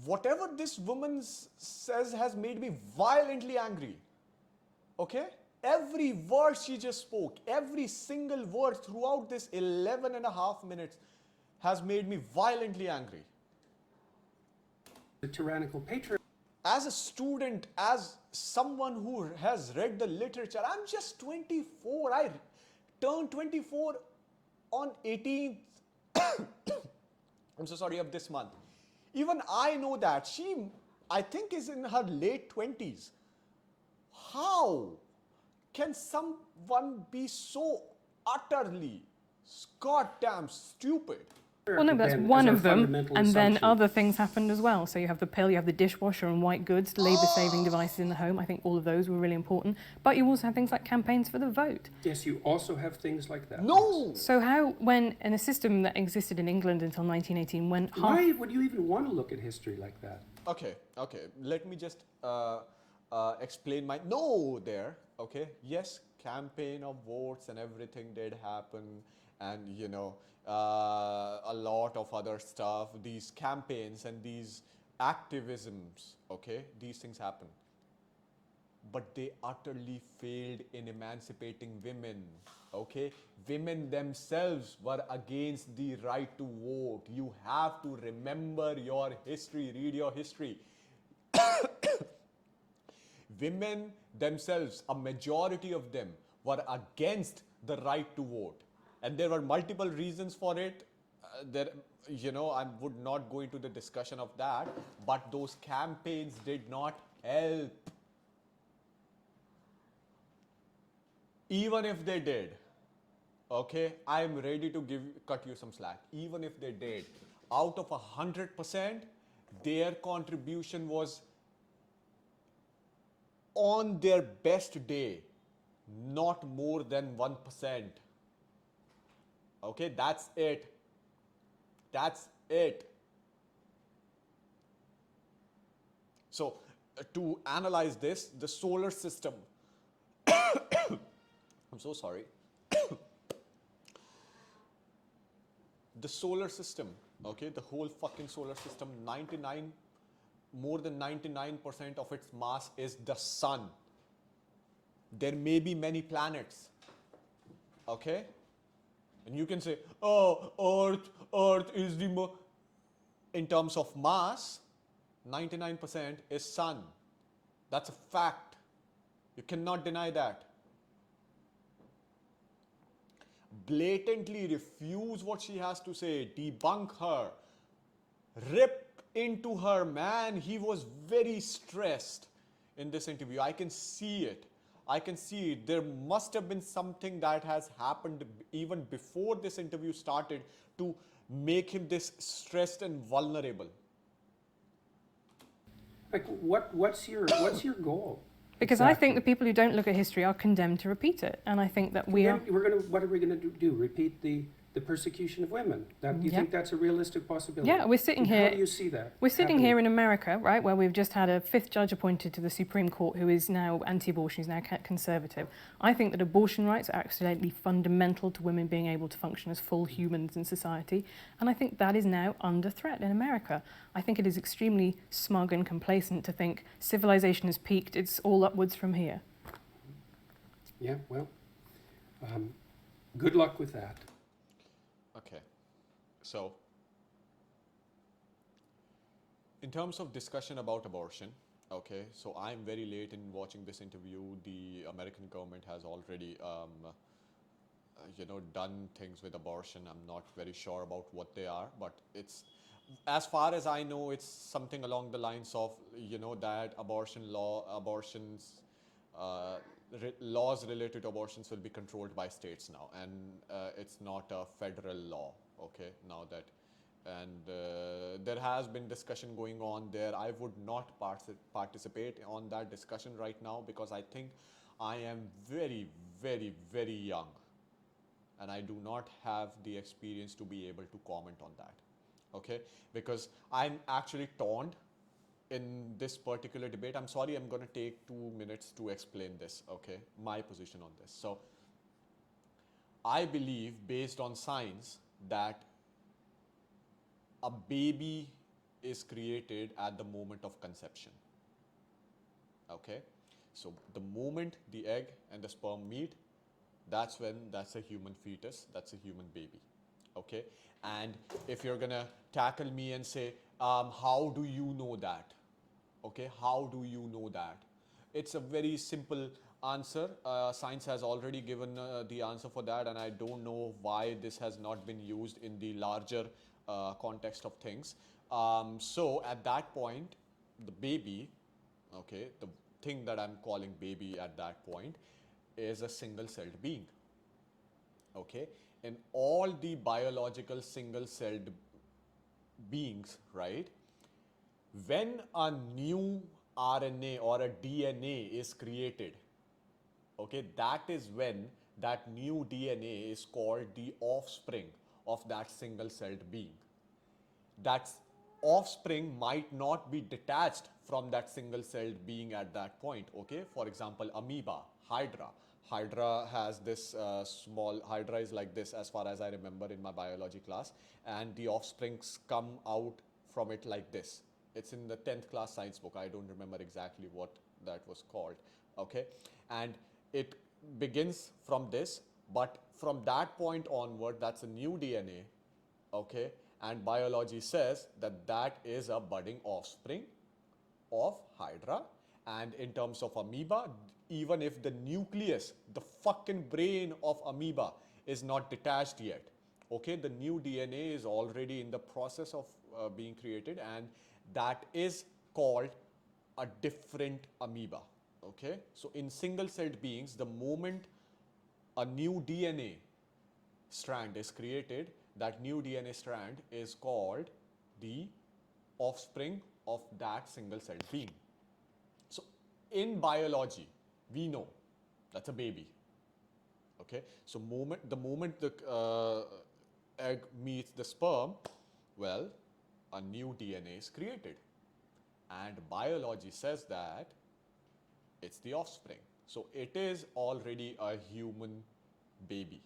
Whatever this woman says has made me violently angry. Okay? Every word she just spoke, every single word throughout this 11.5 minutes has made me violently angry. The tyrannical patriarchy. As a student, as someone who has read the literature, I'm just 24. I turned 24 on 18th, I'm so sorry, of this month. Even I know that. She, I think, is in her late 20s. How can someone be so utterly goddamn stupid? Well, no, that's one of them, and then other things happened as well. So you have the pill, you have the dishwasher and white goods, labour-saving devices in the home. I think all of those were really important. But you also have things like campaigns for the vote. Yes, you also have things like that. No! Yes. So how, when in a system that existed in England until 1918, when why would you even want to look at history like that? Okay. Let me just explain my no there. Okay. Yes, campaign of votes and everything did happen, and you know. A lot of other stuff, these campaigns and these activisms, okay, these things happen. But they utterly failed in emancipating women, okay? Women themselves were against the right to vote. You have to remember your history, read your history. Women themselves, a majority of them, were against the right to vote. And there were multiple reasons for it. I would not go into the discussion of that, but those campaigns did not help. Even if they did, okay, I am ready to cut you some slack. Even if they did, out of 100%, their contribution was on their best day, not more than 1%. Okay, that's it. That's it. So, to analyze this, the solar system. I'm so sorry. The solar system, okay, the whole fucking solar system, more than 99% of its mass is the sun. There may be many planets, okay? And you can say, oh, Earth is in terms of mass, 99% is sun. That's a fact. You cannot deny that. Blatantly refuse what she has to say, debunk her, rip into her. Man, he was very stressed in this interview. I can see it. There must have been something that has happened even before this interview started to make him this stressed and vulnerable. Like, what's your goal? Because exactly. I think the people who don't look at history are condemned to repeat it, and I think that what are we going to do? Repeat the persecution of women? Do you think that's a realistic possibility? Yeah, we're sitting here. How do you see that? We're sitting here in America, right, where we've just had a 5th judge appointed to the Supreme Court who is now anti-abortion, he's now conservative. I think that abortion rights are absolutely fundamental to women being able to function as full humans in society, and I think that is now under threat in America. I think it is extremely smug and complacent to think civilization has peaked, it's all upwards from here. Yeah, well, good luck with that. Okay, so in terms of discussion about abortion, Okay, so I'm very late in watching this interview. The American government has already, done things with abortion. I'm not very sure about what they are, but it's, as far as I know, it's something along the lines of, that abortions, laws related to abortions will be controlled by states now, and it's not a federal law. Okay, now that, and there has been discussion going on there. I would not participate on that discussion right now because I think I am very, very, very young and I do not have the experience to be able to comment on that. Okay, because I'm actually torn in this particular debate. I'm sorry, I'm going to take 2 minutes to explain this. Okay, my position on this. So I believe, based on science, that a baby is created at the moment of conception. Okay, so the moment the egg and the sperm meet, that's when that's a human fetus, that's a human baby. Okay, and if you're gonna tackle me and say, how do you know that? Okay, how do you know that? It's a very simple answer. Science has already given the answer for that, and I don't know why this has not been used in the larger context of things. So at that point, the baby, okay, the thing that I'm calling baby at that point is a single-celled being. Okay, in all the biological single-celled beings, right? When a new RNA or a DNA is created, okay, that is when that new DNA is called the offspring of that single-celled being. That offspring might not be detached from that single-celled being at that point. Okay, for example, amoeba, hydra. Hydra has this hydra is like this, as far as I remember in my biology class, and the offsprings come out from it like this. It's in the 10th class science book. I don't remember exactly what that was called. Okay, and it begins from this, but from that point onward, that's a new DNA. Okay, and biology says that that is a budding offspring of hydra. And in terms of amoeba, even if the nucleus, the fucking brain of amoeba, is not detached yet, okay, the new DNA is already in the process of being created, and that is called a different amoeba. Okay, so in single-celled beings, the moment a new DNA strand is created, that new DNA strand is called the offspring of that single-celled being. So in biology, we know that's a baby. Okay, so the moment the egg meets the sperm, well, a new DNA is created, and biology says that it's the offspring. So it is already a human baby.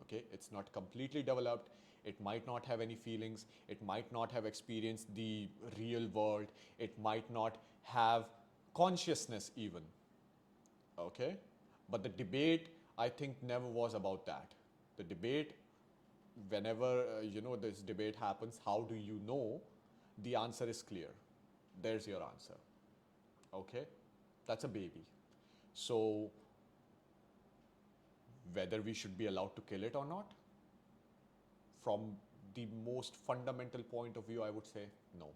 Okay, it's not completely developed. It might not have any feelings. It might not have experienced the real world. It might not have consciousness even. Okay, but the debate, I think, never was about that. The debate, whenever this debate happens, how do you know? The answer is clear. There's your answer. Okay, that's a baby. So whether we should be allowed to kill it or not, from the most fundamental point of view, I would say no.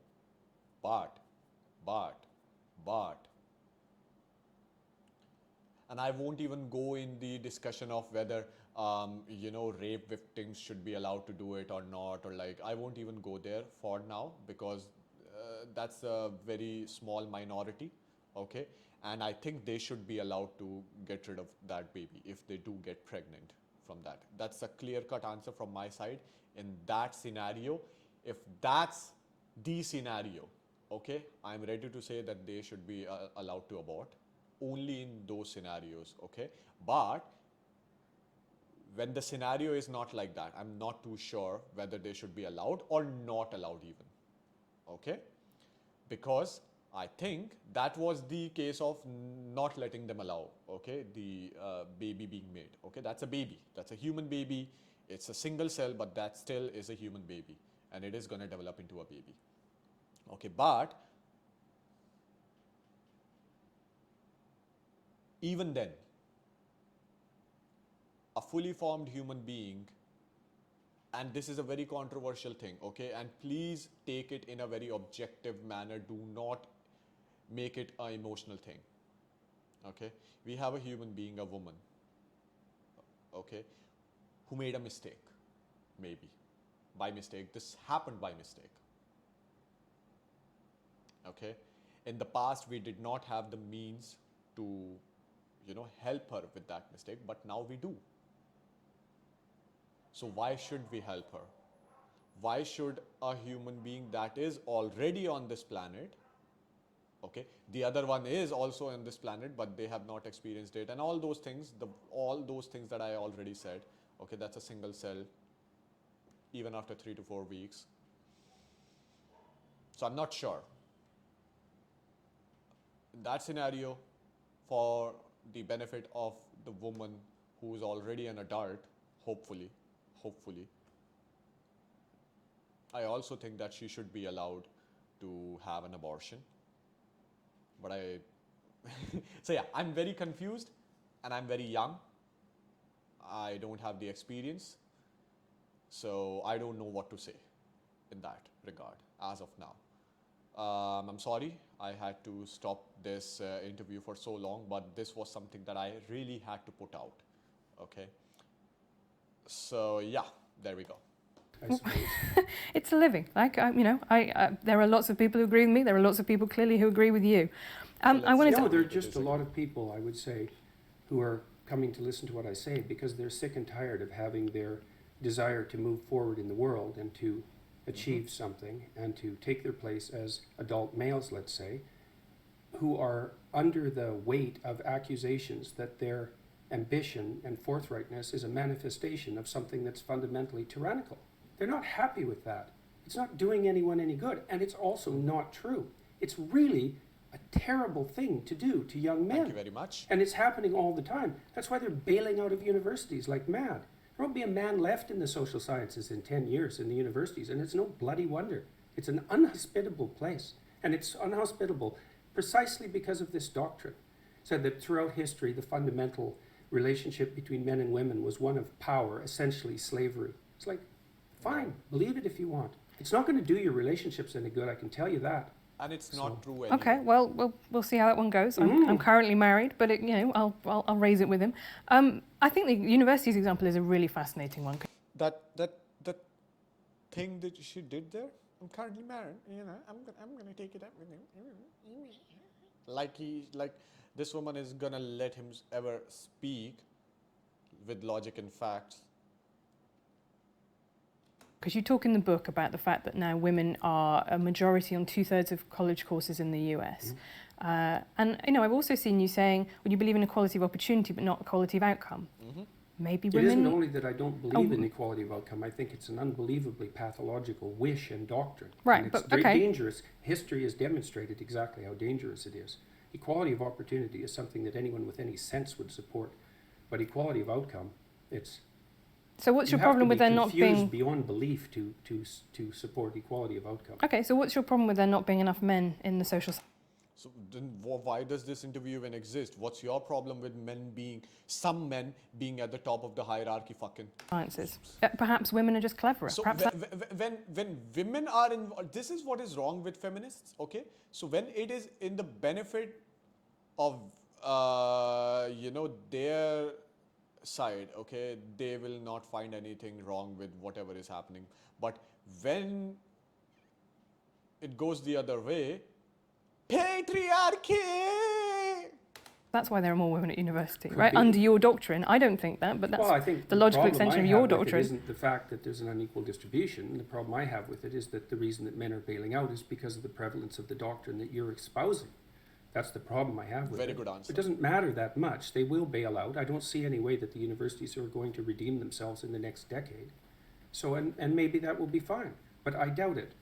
But, but, but, and I won't even go in the discussion of whether, rape victims should be allowed to do it or not, or like, I won't even go there for now because that's a very small minority. Okay, and I think they should be allowed to get rid of that baby if they do get pregnant from that. That's a clear-cut answer from my side. In that scenario, if that's the scenario, okay, I'm ready to say that they should be allowed to abort only in those scenarios. Okay, but when the scenario is not like that, I'm not too sure whether they should be allowed or not allowed even. Okay, because I think that was the case of not letting them allow, okay, the baby being made. Okay, that's a baby. That's a human baby. It's a single cell, but that still is a human baby. And it is going to develop into a baby. Okay, but even then, a fully formed human being, and this is a very controversial thing, okay, and please take it in a very objective manner, do not make it an emotional thing, okay. We have a human being, a woman, okay, who made a mistake, maybe by mistake. This happened by mistake, okay. In the past, we did not have the means to, help her with that mistake, but now we do. So why should we help her? Why should a human being that is already on this planet, okay, the other one is also on this planet, but they have not experienced it, and all those things, all those things that I already said, okay, that's a single cell, even after 3 to 4 weeks. So I'm not sure. In that scenario, for the benefit of the woman who is already an adult, hopefully, I also think that she should be allowed to have an abortion. But so yeah, I'm very confused and I'm very young. I don't have the experience. So I don't know what to say in that regard as of now. I'm sorry I had to stop this interview for so long, but this was something that I really had to put out. Okay. So yeah, there we go. I suppose. It's a living. There are lots of people who agree with me. There are lots of people clearly who agree with you. I wanted to. No, there are just a lot of people, I would say, who are coming to listen to what I say because they're sick and tired of having their desire to move forward in the world and to achieve something and to take their place as adult males, let's say, who are under the weight of accusations that their ambition and forthrightness is a manifestation of something that's fundamentally tyrannical. They're not happy with that. It's not doing anyone any good, and it's also not true. It's really a terrible thing to do to young men. Thank you very much. And it's happening all the time. That's why they're bailing out of universities like mad. There won't be a man left in the social sciences in 10 years in the universities, and it's no bloody wonder. It's an unhospitable place, and it's unhospitable precisely because of this doctrine. Said that throughout history, the fundamental relationship between men and women was one of power, essentially slavery. It's like, fine, believe it if you want. It's not going to do your relationships any good, I can tell you that. And it's not true anyway. Okay, well, we'll see how that one goes. I'm currently married, but I'll raise it with him. I think the university's example is a really fascinating one. That thing that she did there. I'm currently married. I'm gonna take it up with him. Like this woman is gonna let him ever speak with logic and facts. Because you talk in the book about the fact that now women are a majority on 2/3 of college courses in the US. And I've also seen you saying, well, you believe in equality of opportunity, but not equality of outcome. Maybe women... It isn't only that I don't believe in equality of outcome, I think it's an unbelievably pathological wish and doctrine. Right, and it's very dangerous. History has demonstrated exactly how dangerous it is. Equality of opportunity is something that anyone with any sense would support. But equality of outcome, it's... So what's your problem with there not being... beyond belief to support equality of outcome. Okay, so what's your problem with there not being enough men in the social... So then why does this interview even exist? What's your problem with some men being at the top of the hierarchy fucking? Sciences. Perhaps women are just cleverer. So Perhaps when women are involved, this is what is wrong with feminists, okay? So when it is in the benefit of, their side, okay, they will not find anything wrong with whatever is happening. But when it goes the other way, patriarchy! That's why there are more women at university, right? Under your doctrine. I don't think that, but that's I think the logical extension of your doctrine. It isn't the fact that there's an unequal distribution. The problem I have with it is that the reason that men are bailing out is because of the prevalence of the doctrine that you're espousing. That's the problem I have with it. Very good answer. It doesn't matter that much. They will bail out. I don't see any way that the universities are going to redeem themselves in the next decade. So, and maybe that will be fine, but I doubt it.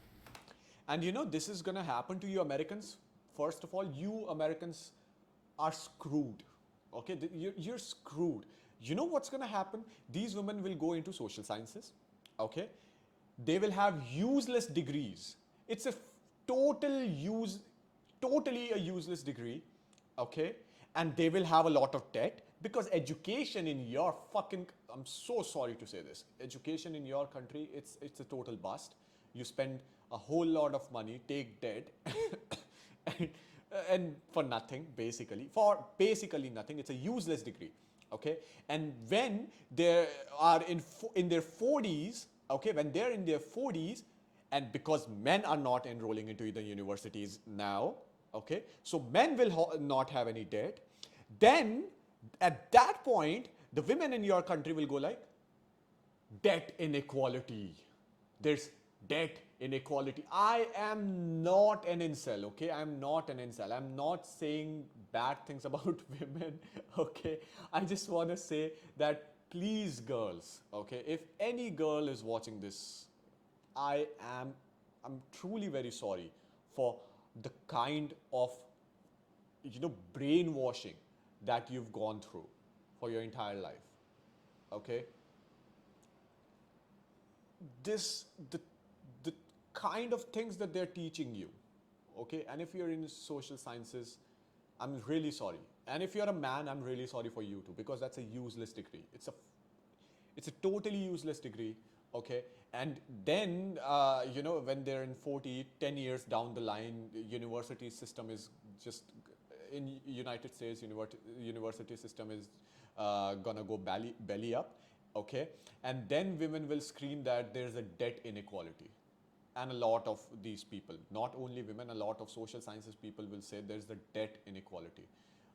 And this is going to happen to you Americans. First of all, you Americans are screwed. Okay, you're screwed. You know what's going to happen? These women will go into social sciences. Okay, they will have useless degrees. It's a totally a useless degree. Okay, and they will have a lot of debt because education in your fucking, I'm so sorry to say this, education in your country, it's a total bust. You spend a whole lot of money, take debt, and, and for nothing, basically. For basically nothing. It's a useless degree. Okay, and when they are in their 40s, okay, when they're in their 40s, and because men are not enrolling into the universities now, okay, so men will not have any debt, then at that point the women in your country will go like, debt inequality, there's debt inequality. I am not an incel, okay? I'm not an incel. I'm not saying bad things about women, okay? I just want to say that please, girls, okay, if any girl is watching this, I'm truly very sorry for the kind of, you know, brainwashing that you've gone through for your entire life, okay? The kind of things that they're teaching you, okay? And if you're in social sciences, I'm really sorry. And if you're a man, I'm really sorry for you too, because that's a useless degree. It's a totally useless degree, okay? And then, you know, when they're in 40, 10 years down the line, university system is just, in United States, university system is gonna go belly up, okay? And then women will scream that there's a debt inequality. And a lot of these people, not only women, a lot of social sciences people will say there's the debt inequality.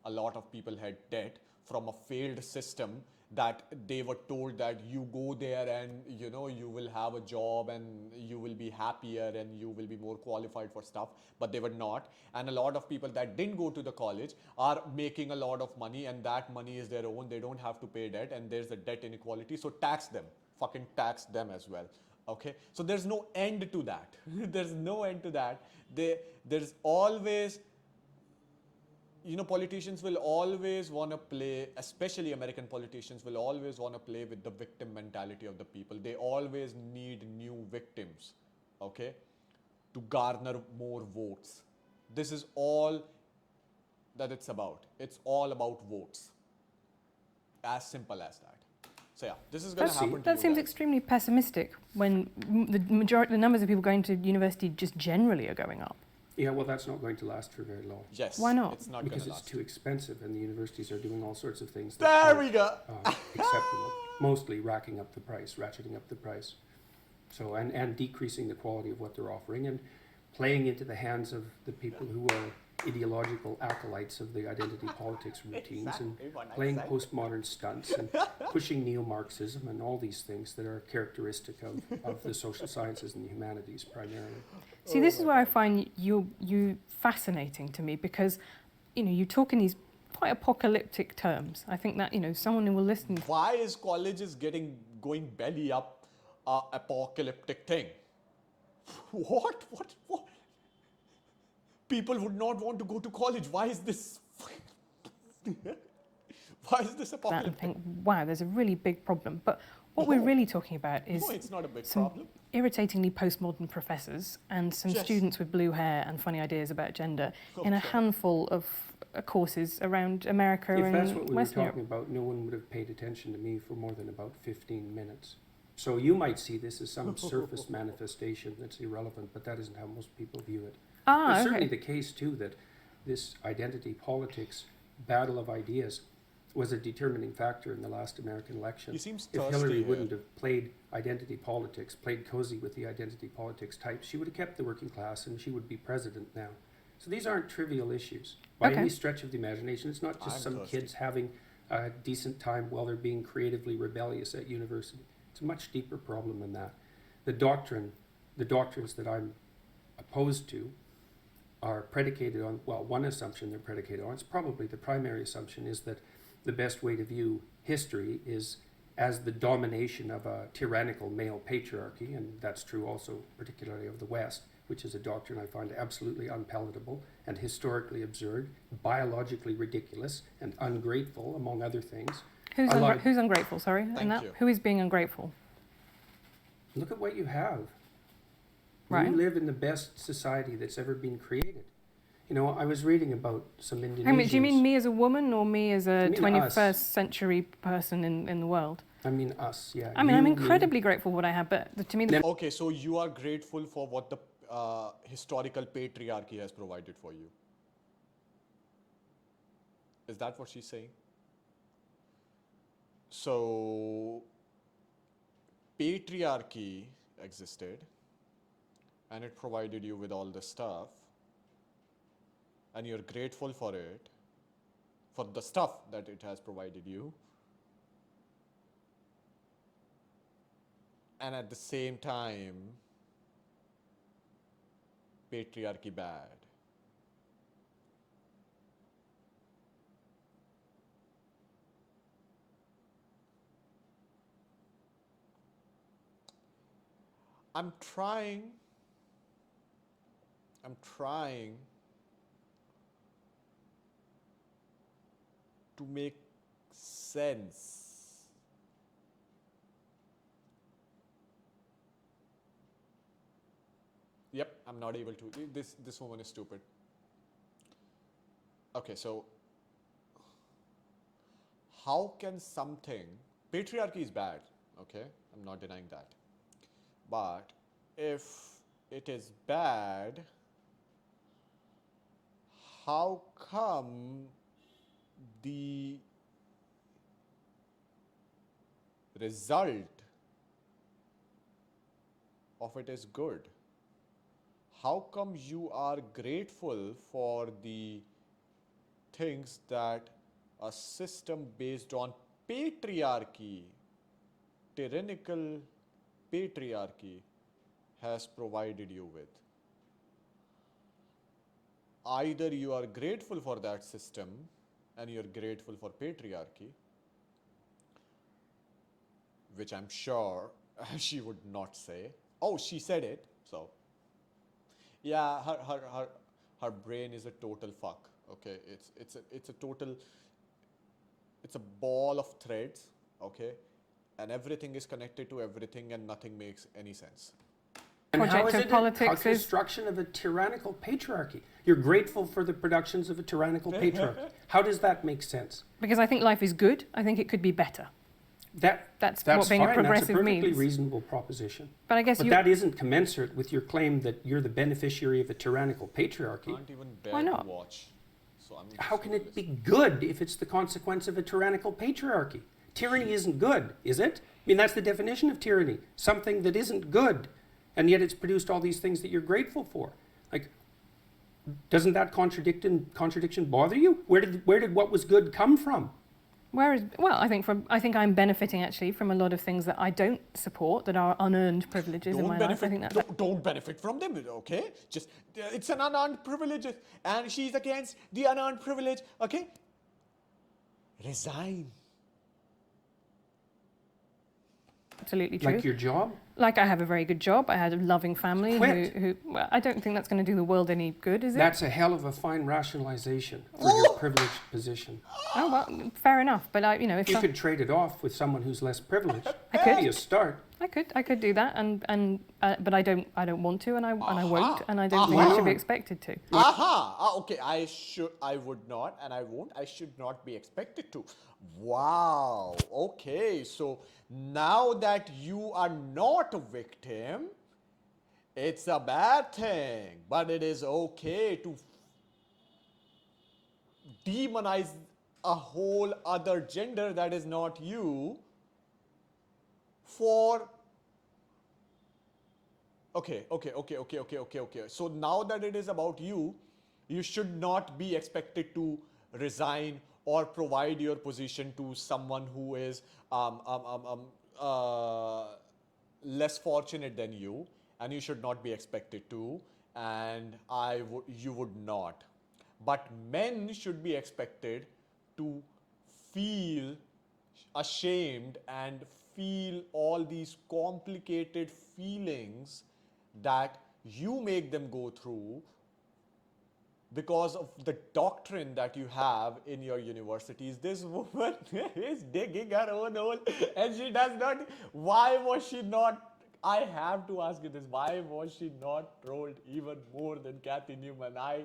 A lot of people had debt from a failed system that they were told that you go there and, you know, you will have a job and you will be happier and you will be more qualified for stuff, but they were not. And a lot of people that didn't go to the college are making a lot of money, and that money is their own. They don't have to pay debt, and there's a debt inequality. So tax them, fucking tax them as well. Okay, so there's no end to that. There's no end to that. There's always, you know, politicians will always want to play, especially American politicians will always want to play with the victim mentality of the people. They always need new victims, okay, to garner more votes. This is all that it's about. It's all about votes. As simple as that. So yeah, this is going to happen to That you seems guys. extremely pessimistic when the numbers of people going to university just generally are going up. Yeah, well, that's not going to last for very long. Yes. Why not? It's not Because going to it's last. too expensive, and the universities are doing all sorts of things There that we go. acceptable. Mostly racking up the price, ratcheting up the price. So, and decreasing the quality of what they're offering, and playing into the hands of the people who are ideological acolytes of the identity politics routines, Exactly what and I playing said. postmodern stunts and pushing neo-Marxism and all these things that are characteristic of the social sciences and the humanities primarily. See, this is where I find you fascinating to me, because, you know, you talk in these quite apocalyptic terms. I think that, you know, someone who will listen. Why is colleges going belly up apocalyptic thing? What? People would not want to go to college. Why is this? Why is this That and apocalyptic? think, wow, there's a really big problem. But what we're really talking about is No, it's not a big some problem. irritatingly postmodern professors and some Yes. students with blue hair and funny ideas about gender in a Okay. handful of courses around America If and that's what we were Western talking Europe. about, no one would have paid attention to me for more than about 15 minutes. So you might see this as some surface manifestation that's irrelevant, but that isn't how most people view it. Ah, It's certainly okay. the case, too, that this identity politics battle of ideas was a determining factor in the last American election. He seems If thirsty Hillary here. wouldn't have played identity politics, played cozy with the identity politics type, she would have kept the working class and she would be president now. So these aren't trivial issues by Okay. any stretch of the imagination. It's not just I'm some thirsty. kids having a decent time while they're being creatively rebellious at university. It's a much deeper problem than that. The doctrines that I'm opposed to are predicated on, well, one assumption they're predicated on, it's probably the primary assumption, is that the best way to view history is as the domination of a tyrannical male patriarchy, and that's true also particularly of the West, which is a doctrine I find absolutely unpalatable and historically absurd, biologically ridiculous, and ungrateful, among other things. Who's, I like- who's ungrateful, sorry? Thank in that? you. Who is being ungrateful? Look at what you have. Right. You live in the best society that's ever been created. You know, I was reading about some Indonesians. Hang on, do you mean me as a woman or me as a I mean 21st us. century person in the world? I mean us, yeah. I mean, I'm You, incredibly grateful for what I have, but to me, the Okay, so you are grateful for what the historical patriarchy has provided for you. Is that what she's saying? So, patriarchy existed and it provided you with all the stuff, and you're grateful for it, for the stuff that it has provided you. And at the same time, patriarchy bad. I'm trying to make sense. Yep, I'm not able to. This woman is stupid. Okay, so how can something, patriarchy is bad, okay? I'm not denying that. But if it is bad, how come the result of it is good? How come you are grateful for the things that a system based on patriarchy, tyrannical patriarchy, has provided you with? Either you are grateful for that system and you're grateful for patriarchy, which I'm sure she would not say. Oh, she said it, so. Yeah, her brain is a total fuck. Okay, it's a total, it's a ball of threads. Okay, and everything is connected to everything, and nothing makes any sense. And how project is of it politics a is construction of a tyrannical patriarchy? You're grateful for the productions of a tyrannical patriarchy. How does that make sense? because I think life is good. I think it could be better. That's what being fine. a progressive That's a perfectly means. reasonable proposition. But I guess But you. that isn't commensurate with your claim that you're the beneficiary of a tyrannical patriarchy. Can't even bear Why to not? watch. So I'm How just can gonna it be listen. good if it's the consequence of a tyrannical patriarchy? Tyranny isn't good, is it? I mean, that's the definition of tyranny. Something that isn't good, and yet it's produced all these things that you're grateful for. Like, doesn't that contradiction bother you? Where did what was good come from? Whereas, well, I think I'm benefiting actually from a lot of things that I don't support, that are unearned privileges in my life. I think that Don't benefit from them, okay? Just it's an unearned privilege, and she's against the unearned privilege, okay? Resign. absolutely true. Like your job? Like I have a very good job. I had a loving family Quit. who well, I don't think that's going to do the world any good, is it? That's a hell of a fine rationalization for your privileged position. Oh well, fair enough. But if You could trade it off with someone who's less privileged. I could. Be a start. I could do that, but I don't want to, and I won't, and I don't think Why I should be not? expected to. Aha! Okay, I would not, and I won't. I should not be expected to. Wow. Okay, so now that you are not a victim, it's a bad thing, but it is okay to demonize a whole other gender that is not you for. Okay. So now that it is about you, you should not be expected to resign or provide your position to someone who is less fortunate than you, and you should not be expected to, and you would not. But men should be expected to feel ashamed and feel all these complicated feelings that you make them go through because of the doctrine that you have in your universities. This woman is digging her own hole, and she does not. Why was she not? I have to ask you this. Why was she not trolled even more than Kathy Newman? I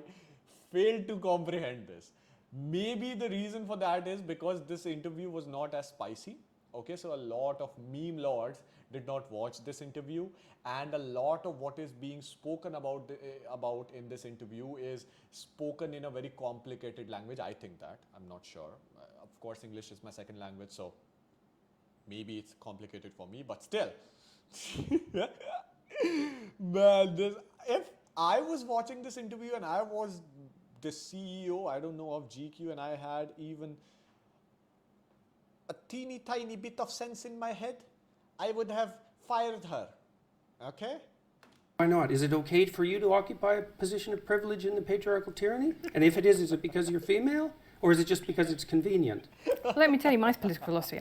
failed to comprehend this. Maybe the reason for that is because this interview was not as spicy. Okay, so a lot of meme lords did not watch this interview, and a lot of what is being spoken about in this interview is spoken in a very complicated language. I think that, I'm not sure. Of course, English is my second language, so maybe it's complicated for me, but still. Man, if I was watching this interview and I was the CEO, I don't know, of GQ, and I had even a teeny tiny bit of sense in my head, I would have fired her. Okay? Why not? Is it okay for you to occupy a position of privilege in the patriarchal tyranny? And if it is it because you're female? Or is it just because it's convenient? Well, let me tell you my political philosophy.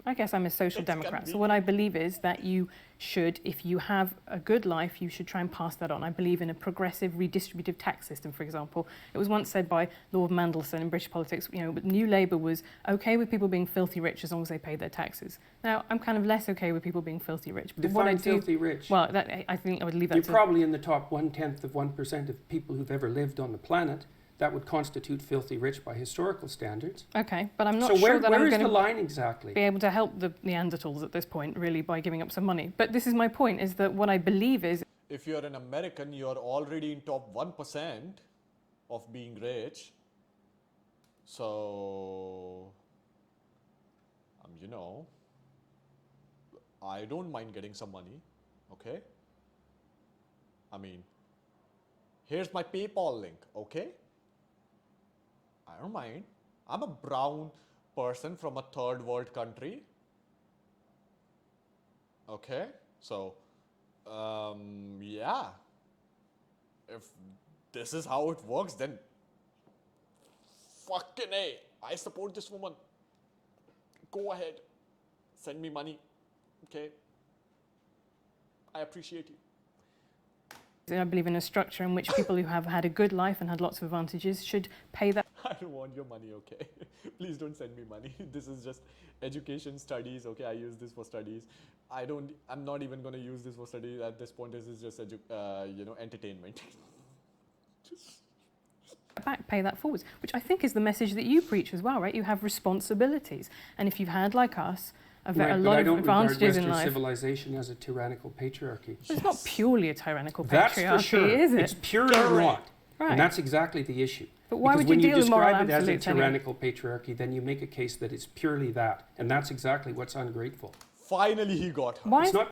I guess I'm a social democrat. So what I believe is that you should, if you have a good life, you should try and pass that on. I believe in a progressive redistributive tax system, for example. It was once said by Lord Mandelson in British politics, you know, New Labour was okay with people being filthy rich as long as they paid their taxes. Now, I'm kind of less okay with people being filthy rich. But what I do, filthy rich. Well, I think I would leave that You're to... probably in the top 1/10% of people who've ever lived on the planet. That would constitute filthy rich by historical standards. Okay, but I'm not so sure that I'm where going is the to line exactly? be able to help the Neanderthals at this point, really, by giving up some money. But this is my point, is that what I believe is... If you're an American, you're already in top 1% of being rich. So, you know, I don't mind getting some money, okay? I mean, here's my PayPal link, okay? I don't mind. I'm a brown person from a third world country. Okay, so yeah, if this is how it works, then fucking A, I support this woman. Go ahead, send me money, okay? I appreciate you. I believe in a structure in which people who have had a good life and had lots of advantages should pay that. I don't want your money, okay? Please don't send me money. This is just education, studies, okay? I use this for studies. I'm not even going to use this for studies at this point. This is just, entertainment. Back, pay that forwards, which I think is the message that you preach as well, right? You have responsibilities. And if you've had, like us, a lot of advantages in life. Civilization as a tyrannical patriarchy. But it's not purely a tyrannical That's patriarchy, for sure. is it? It's purely not. Right. And that's exactly the issue. But why because would you deal with moral when you describe it as a absolutes anyway? tyrannical patriarchy, then you make a case that it's purely that. And that's exactly what's ungrateful. Finally, he got her. Why It's not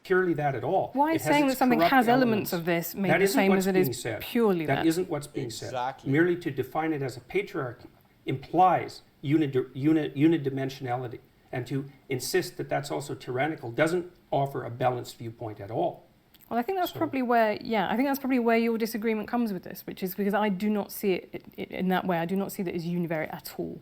purely that at all. Why It is has saying its that something corrupt has elements of this made the same as it is said. purely that? That isn't what's being Exactly. said. Merely to define it as a patriarchy implies unidimensionality. And to insist that that's also tyrannical doesn't offer a balanced viewpoint at all. Well, I think that's probably where, your disagreement comes with this, which is because I do not see it in that way. I do not see that as univariate at all.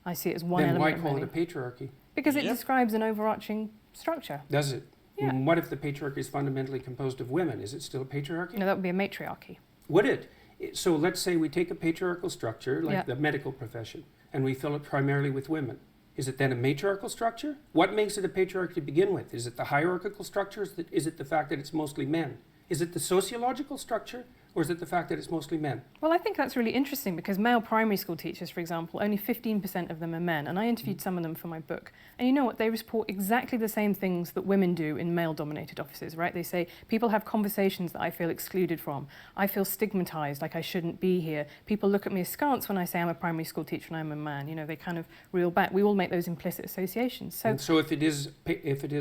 I see it as one Then element why of call many. it a patriarchy? Because it describes an overarching structure. Does it? Yeah. What if the patriarchy is fundamentally composed of women? Is it still a patriarchy? No, that would be a matriarchy. Would it? So let's say we take a patriarchal structure, like the medical profession, and we fill it primarily with women. Is it then a matriarchal structure? What makes it a patriarchy to begin with? Is it the hierarchical structure? Is it the fact that it's mostly men? Is it the sociological structure? Or is it the fact that it's mostly men? Well, I think that's really interesting because male primary school teachers, for example, only 15% of them are men. And I interviewed some of them for my book. And you know what? They report exactly the same things that women do in male-dominated offices, right? They say, people have conversations that I feel excluded from. I feel stigmatized, like I shouldn't be here. People look at me askance when I say I'm a primary school teacher and I'm a man. You know, they kind of reel back. We all make those implicit associations. So if it is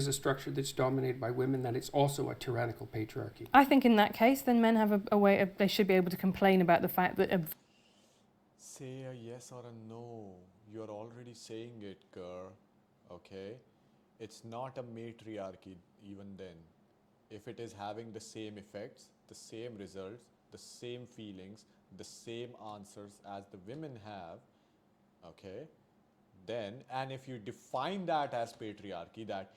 a structure that's dominated by women, then it's also a tyrannical patriarchy. I think in that case, then men have a way of, they should be able to complain about the fact that... Say a yes or a no. You're already saying it, girl. Okay? It's not a matriarchy even then. If it is having the same effects, the same results, the same feelings, the same answers as the women have, okay? Then, and if you define that as patriarchy, that,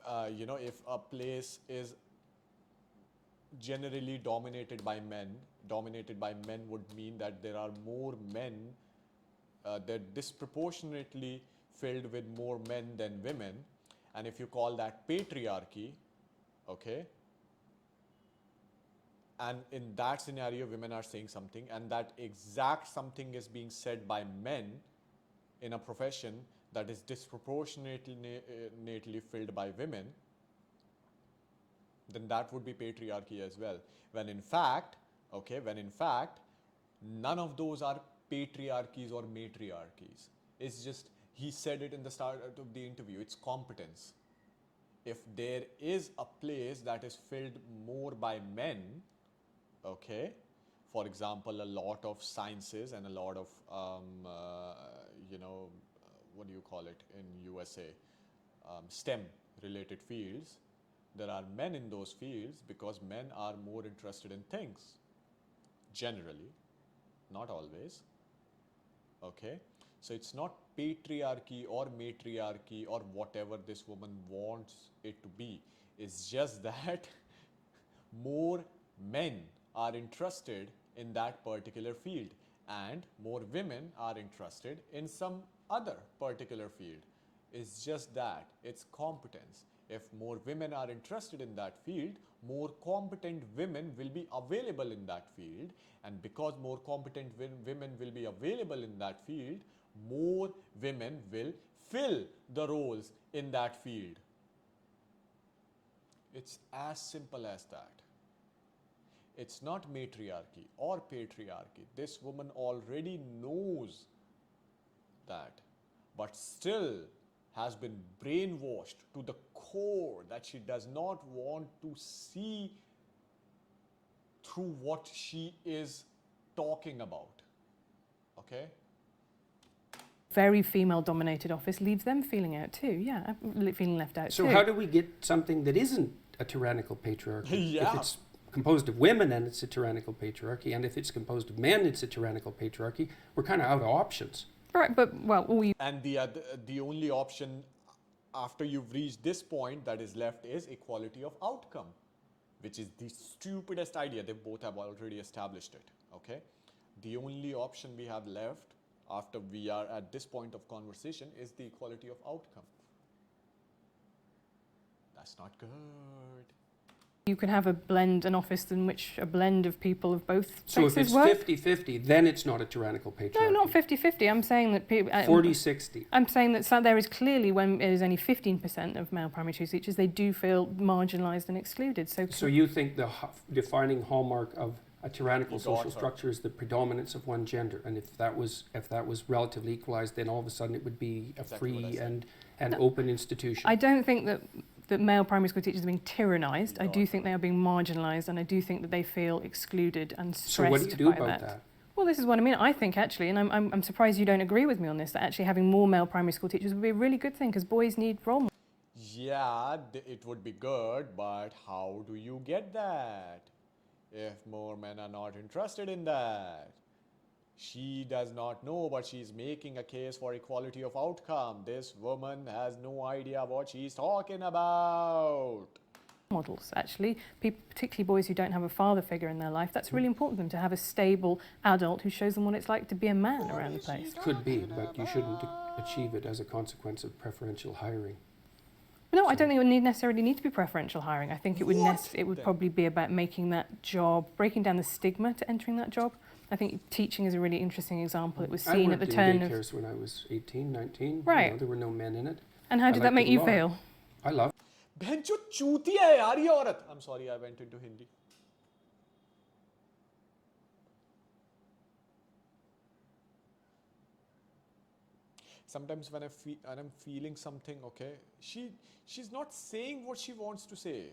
if a place is generally dominated by men would mean that there are more men, they're disproportionately filled with more men than women. And if you call that patriarchy, okay, and in that scenario, women are saying something, and that exact something is being said by men in a profession that is disproportionately filled by women, then that would be patriarchy as well. When in fact, none of those are patriarchies or matriarchies. It's just, he said it in the start of the interview, it's competence. If there is a place that is filled more by men, okay, for example, a lot of sciences and a lot of, what do you call it in USA, STEM related fields, there are men in those fields because men are more interested in things, generally, not always, okay? So it's not patriarchy or matriarchy or whatever this woman wants it to be. It's just that more men are interested in that particular field and more women are interested in some other particular field. It's just that, it's competence. If more women are interested in that field, more competent women will be available in that field, and because more competent women will be available in that field, more women will fill the roles in that field. It's as simple as that. It's not matriarchy or patriarchy. This woman already knows that, but still has been brainwashed to the core that she does not want to see through what she is talking about. Okay? Very female-dominated office leaves them feeling out too. Yeah, feeling left out too. So how do we get something that isn't a tyrannical patriarchy? Yeah. If it's composed of women, and it's a tyrannical patriarchy, and if it's composed of men, it's a tyrannical patriarchy. We're kind of out of options. Right, but well, all you And the only option after you've reached this point that is left is equality of outcome, which is the stupidest idea. They both have already established it. Okay, the only option we have left after we are at this point of conversation is the equality of outcome. That's not good. you can have an office in which a blend of people of both So if sexes it's work. 50-50, then it's not a tyrannical patriarchy. No, not 50-50. I'm saying that people. 40-60. I'm saying that there is clearly, when there's only 15% of male primary school teachers, they do feel marginalised and excluded. So you think the defining hallmark of a tyrannical You got social her. structure is the predominance of one gender, and if that was relatively equalized, then all of a sudden it would be a Exactly what I free said. and open institution. I don't think that male primary school teachers are being tyrannised. I You do got think they are being marginalised, and I do think that they feel excluded and stressed So what do you do by about that. that? Well, this is what I mean. I think actually, and I'm surprised you don't agree with me on this, that actually having more male primary school teachers would be a really good thing because boys need role models. Yeah, it would be good, but how do you get that if more men are not interested in that? She does not know, but she's making a case for equality of outcome. This woman has no idea what she's talking about. Models, actually, people, particularly boys who don't have a father figure in their life, that's really important for them to have a stable adult who shows them what it's like to be a man around the place. Could be, but you shouldn't achieve it as a consequence of preferential hiring. No, I don't think it would necessarily need to be preferential hiring. I think it would What? it would Then? probably be about making that job, breaking down the stigma to entering that job. I think teaching is a really interesting example. It was seen at the turn I of. worked in daycares when I was 18, 19. Right. You know, there were no men in it. And how I did that liked make it a you lot. feel? I love बहन जो चूतिया है यार ये औरत. I'm sorry, I went into Hindi. Sometimes when I'm feeling something, okay, she's not saying what she wants to say.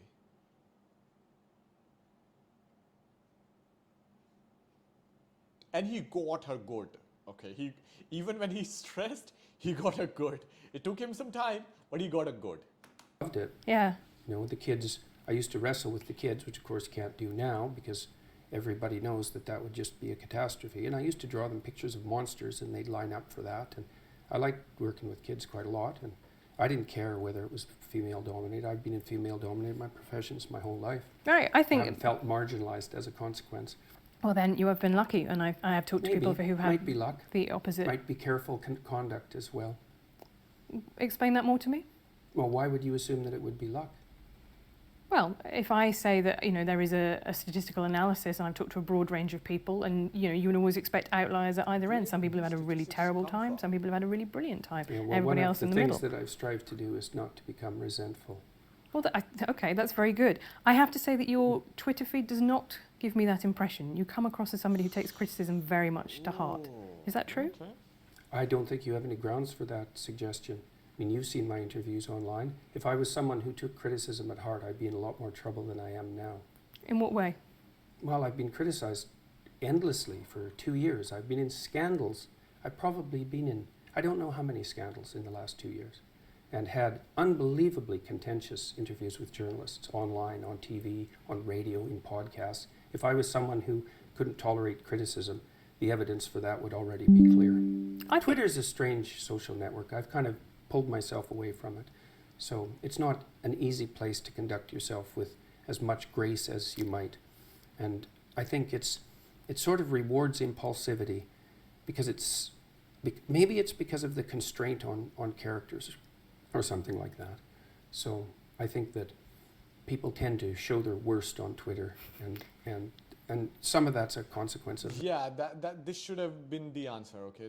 And he got her good. Okay, even when he's stressed, he got her good. It took him some time, but he got her good. loved it. Yeah. You know, the kids, I used to wrestle with the kids, which of course can't do now because everybody knows that that would just be a catastrophe. And I used to draw them pictures of monsters and they'd line up for that. And I liked working with kids quite a lot. And I didn't care whether it was female dominated. I've been in female dominated my professions my whole life. Right. I I think. haven't felt marginalized as a consequence. Well, then you have been lucky, and I have talked to Maybe. people who have Might be luck. the opposite. Might be careful conduct as well. Explain that more to me. Well, why would you assume that it would be luck? Well, if I say that, there is a statistical analysis and I've talked to a broad range of people, and, you can always expect outliers at either end. Some people have had a really terrible time, some people have had a really brilliant time, Yeah, well, everybody else in the middle. one of the things that I've strived to do is not to become resentful. Well, okay, that's very good. I have to say that your Twitter feed does not give me that impression. You come across as somebody who takes criticism very much to heart. Is that true? Okay. I don't think you have any grounds for that suggestion. I mean, you've seen my interviews online. If I was someone who took criticism at heart, I'd be in a lot more trouble than I am now. In what way? Well, I've been criticized endlessly for 2 years. I've been in scandals. I've probably been in, I don't know how many scandals in the last 2 years, and had unbelievably contentious interviews with journalists online, on TV, on radio, in podcasts. If I was someone who couldn't tolerate criticism, the evidence for that would already be clear. Twitter is a strange social network. I've kind of pulled myself away from it. So it's not an easy place to conduct yourself with as much grace as you might. And I think it sort of rewards impulsivity because maybe it's because of the constraint on characters or something like that. So I think that people tend to show their worst on Twitter, and some of that's a consequence of Yeah, this should have been the answer, okay?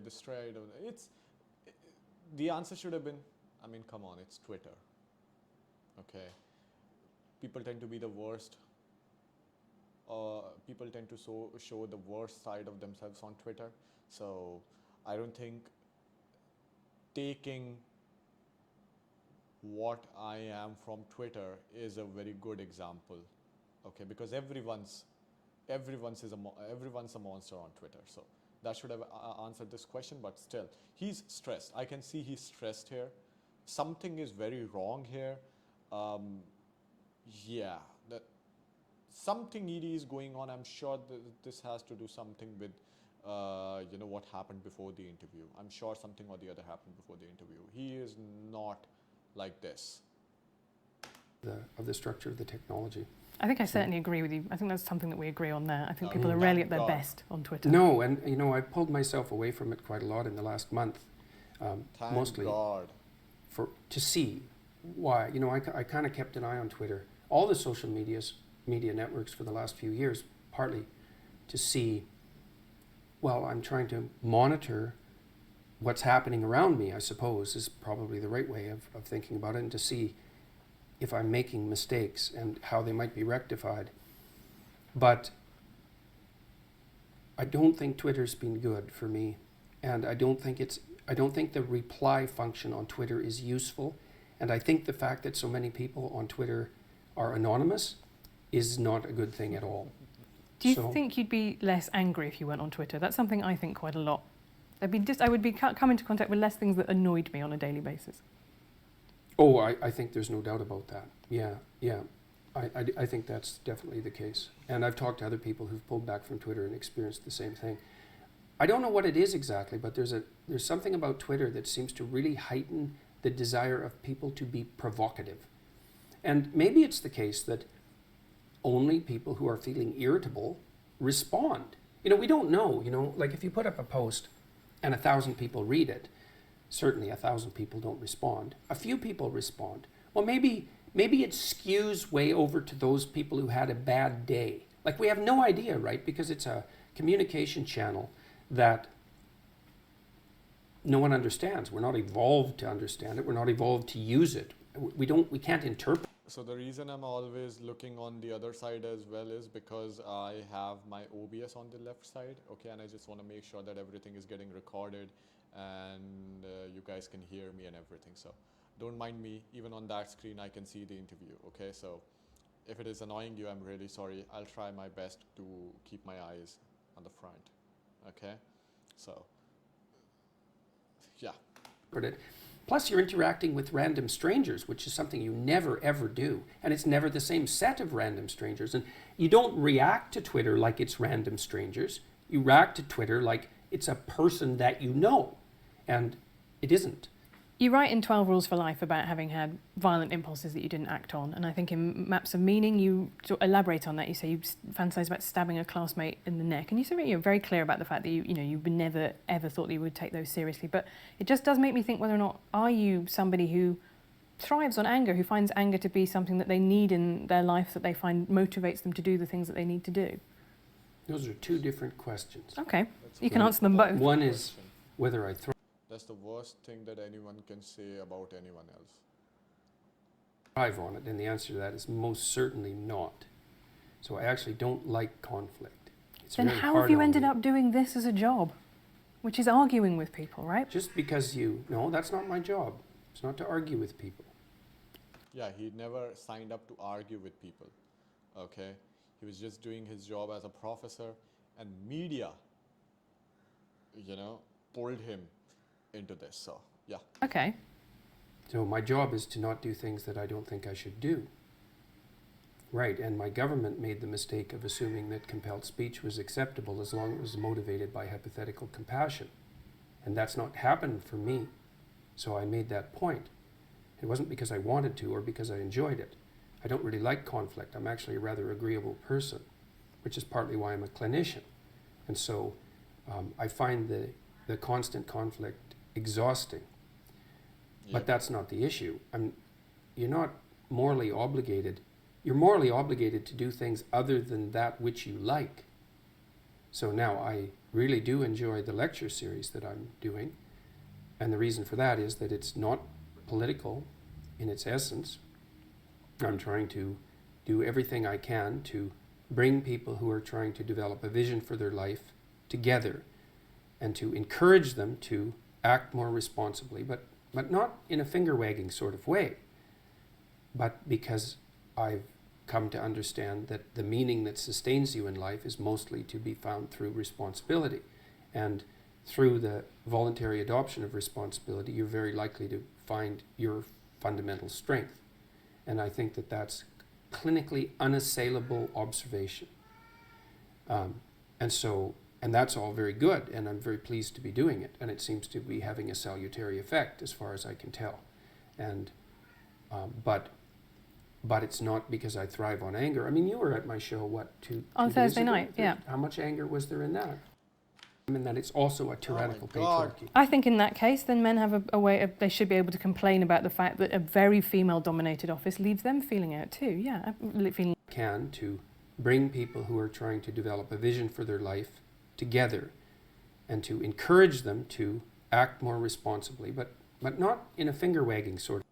The answer should have been, I mean, come on, it's Twitter, okay? People tend to be the worst. People tend to show the worst side of themselves on Twitter. So I don't think taking what I am from Twitter is a very good example, okay? Because everyone's a monster on Twitter. So that should have answered this question, but still, he's stressed. I can see he's stressed here. Something is very wrong here. Yeah, that something needy is going on. I'm sure that this has to do something with, what happened before the interview. I'm sure something or the other happened before the interview. He is not like this. of the structure of the technology. I think I certainly agree with you. I think that's something that we agree on there. I think Oh, people are thank rarely at their God. best on Twitter. No, and I pulled myself away from it quite a lot in the last month, Thank mostly God. to see why. I kind of kept an eye on Twitter, all the social media networks for the last few years, partly to see. Well, I'm trying to monitor what's happening around me, I suppose, is probably the right way of thinking about it, and to see if I'm making mistakes and how they might be rectified. But I don't think Twitter's been good for me, and I don't think the reply function on Twitter is useful, and I think the fact that so many people on Twitter are anonymous is not a good thing at all. Do you think you'd be less angry if you went on Twitter? That's something I think quite a lot. I would come into contact with less things that annoyed me on a daily basis. Oh, I think there's no doubt about that. Yeah. I think that's definitely the case. And I've talked to other people who've pulled back from Twitter and experienced the same thing. I don't know what it is exactly, but there's something about Twitter that seems to really heighten the desire of people to be provocative. And maybe it's the case that only people who are feeling irritable respond. We don't know, like if you put up a post and 1,000 people read it, certainly 1,000 people don't respond. A few people respond. Well, maybe it skews way over to those people who had a bad day. Like, we have no idea, right? Because it's a communication channel that no one understands. We're not evolved to understand it. We're not evolved to use it. We can't interpret. So the reason I'm always looking on the other side as well is because I have my OBS on the left side, okay, and I just want to make sure that everything is getting recorded and you guys can hear me and everything. So don't mind me, even on that screen I can see the interview, okay? So if it is annoying you, I'm really sorry. I'll try my best to keep my eyes on the front, okay? So, yeah. Plus, you're interacting with random strangers, which is something you never, ever do. And it's never the same set of random strangers. And you don't react to Twitter like it's random strangers. You react to Twitter like it's a person that you know. And it isn't. You write in 12 Rules for Life about having had violent impulses that you didn't act on. And I think in Maps of Meaning, you elaborate on that. You say you fantasize about stabbing a classmate in the neck. And you're very clear about the fact that you never, ever thought that you would take those seriously. But it just does make me think whether or not, are you somebody who thrives on anger, who finds anger to be something that they need in their life, that they find motivates them to do the things that they need to do? Those are two different questions. Okay, That's you can Right. answer them both. One is whether I That's the worst thing that anyone can say about anyone else. thrive on it, and the answer to that is most certainly not. So I actually don't like conflict. It's Then very how hard have you on ended me. up doing this as a job, which is arguing with people, right? Just because no, that's not my job. It's not to argue with people. Yeah, he never signed up to argue with people. Okay, he was just doing his job as a professor, and media, pulled him into this. So yeah. Okay. So my job is to not do things that I don't think I should do. Right, and my government made the mistake of assuming that compelled speech was acceptable as long as it was motivated by hypothetical compassion. And that's not happened for me. So I made that point. It wasn't because I wanted to or because I enjoyed it. I don't really like conflict. I'm actually a rather agreeable person, which is partly why I'm a clinician. And so I find the constant conflict exhausting. But that's not the issue. You're not morally obligated. You're morally obligated to do things other than that which you like. So now I really do enjoy the lecture series that I'm doing. And the reason for that is that it's not political in its essence. I'm trying to do everything I can to bring people who are trying to develop a vision for their life together and to encourage them to act more responsibly, but not in a finger-wagging sort of way, but because I've come to understand that the meaning that sustains you in life is mostly to be found through responsibility. And through the voluntary adoption of responsibility, you're very likely to find your fundamental strength. And I think that that's clinically unassailable observation. And that's all very good, and I'm very pleased to be doing it, and it seems to be having a salutary effect as far as I can tell. And but it's not because I thrive on anger. I mean, you were at my show, On two Thursday days ago? night, yeah. How much anger was there in that? I mean, that it's also a tyrannical God. patriarchy. I think in that case, then men have a way of, they should be able to complain about the fact that a very female-dominated office leaves them feeling out too. Yeah, feeling. Can to bring people who are trying to develop a vision for their life together and to encourage them to act more responsibly, but not in a finger-wagging sort of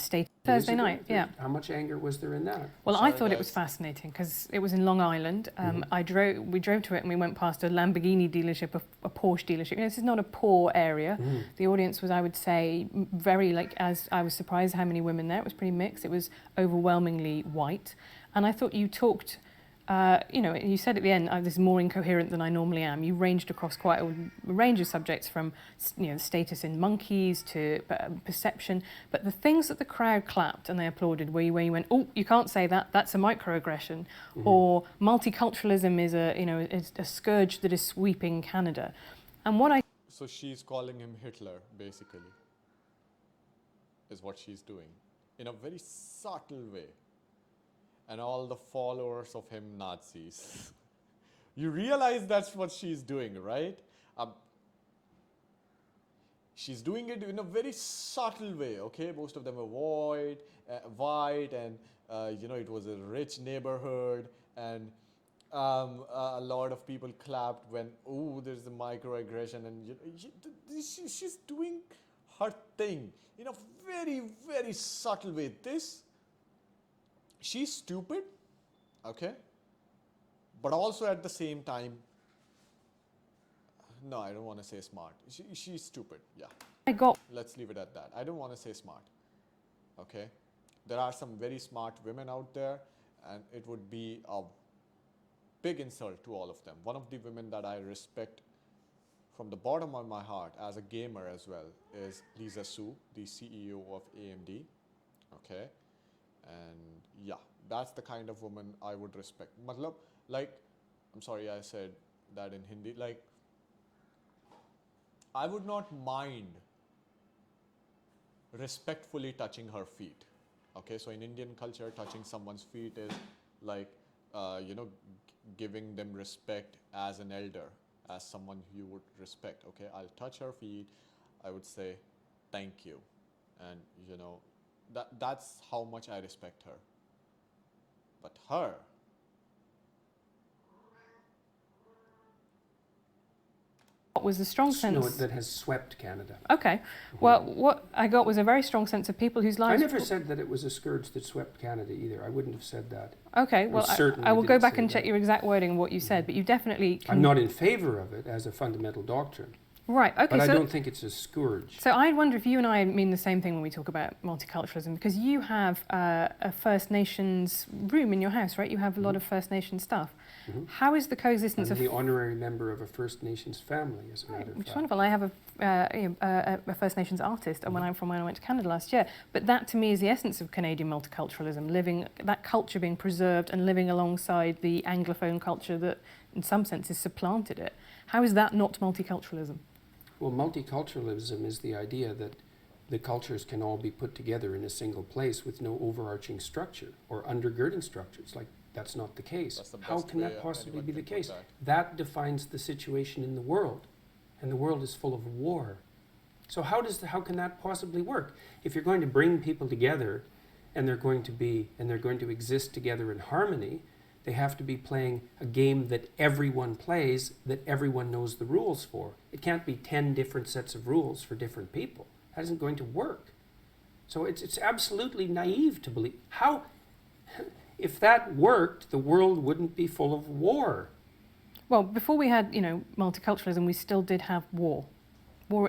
State Thursday night, yeah. How much anger was there in that? Well, Sorry, I thought it was guys. fascinating because it was in Long Island. We drove to it and we went past a Lamborghini dealership, a Porsche dealership. This is not a poor area. The audience was, I would say, very as I was surprised how many women there. It was pretty mixed. It was overwhelmingly white. And I thought you talked, you said at the end, this is more incoherent than I normally am. You ranged across quite a range of subjects from, status in monkeys to perception. But the things that the crowd clapped and they applauded, where you went, oh, you can't say that, that's a microaggression. Or multiculturalism is a scourge that is sweeping Canada. And what I... So she's calling him Hitler, basically, is what she's doing, in a very subtle way. And all the followers of him Nazis. You realize that's what she's doing, right? She's doing it in a very subtle way, okay? Most of them are white, and it was a rich neighborhood, and a lot of people clapped when, oh, there's a microaggression, and she's doing her thing in a very, very subtle way. She's stupid, okay? But also at the same time, no, I don't want to say smart. She's stupid, yeah. Let's leave it at that. I don't want to say smart, okay? There are some very smart women out there, and it would be a big insult to all of them. One of the women that I respect from the bottom of my heart as a gamer as well is Lisa Su, the CEO of AMD, okay? And yeah, that's the kind of woman I would respect. Matlab, I'm sorry I said that in Hindi, I would not mind respectfully touching her feet. Okay, so in Indian culture, touching someone's feet is giving them respect as an elder, as someone you would respect. Okay, I'll touch her feet, I would say thank you, and That's how much I respect her. But her, What was the strong No, sense? that has swept Canada. Okay. Well, what I got was a very strong sense of people whose I lives. never said that it was a scourge that swept Canada either. I wouldn't have said that. Okay. Well, certainly I will go didn't back say and check that. your exact wording of what you said, but you definitely. I'm not in favor of it as a fundamental doctrine, Right. Okay. but I So. don't think it's a scourge. So I wonder if you and I mean the same thing when we talk about multiculturalism, because you have a First Nations room in your house, right? You have a lot of First Nations stuff. Mhm. How is the coexistence I'm of the honorary member of a First Nations family, as a matter of which is fact. wonderful. I have a First Nations artist when I went to Canada last year. But that to me is the essence of Canadian multiculturalism, living that culture being preserved and living alongside the Anglophone culture that in some senses supplanted it. How is that not multiculturalism? Well, multiculturalism is the idea that the cultures can all be put together in a single place with no overarching structure or undergirding structures. Like, that's not the case. That's the How best can way that possibly anyone be the can put case? that. That defines the situation in the world, and the world is full of war. So how can that possibly work? If you're going to bring people together and they're going to exist together in harmony, they have to be playing a game that everyone plays, that everyone knows the rules for. It can't be 10 different sets of rules for different people. That isn't going to work. So it's absolutely naive to believe. How, if that worked, the world wouldn't be full of war. Well, before we had, multiculturalism, we still did have war.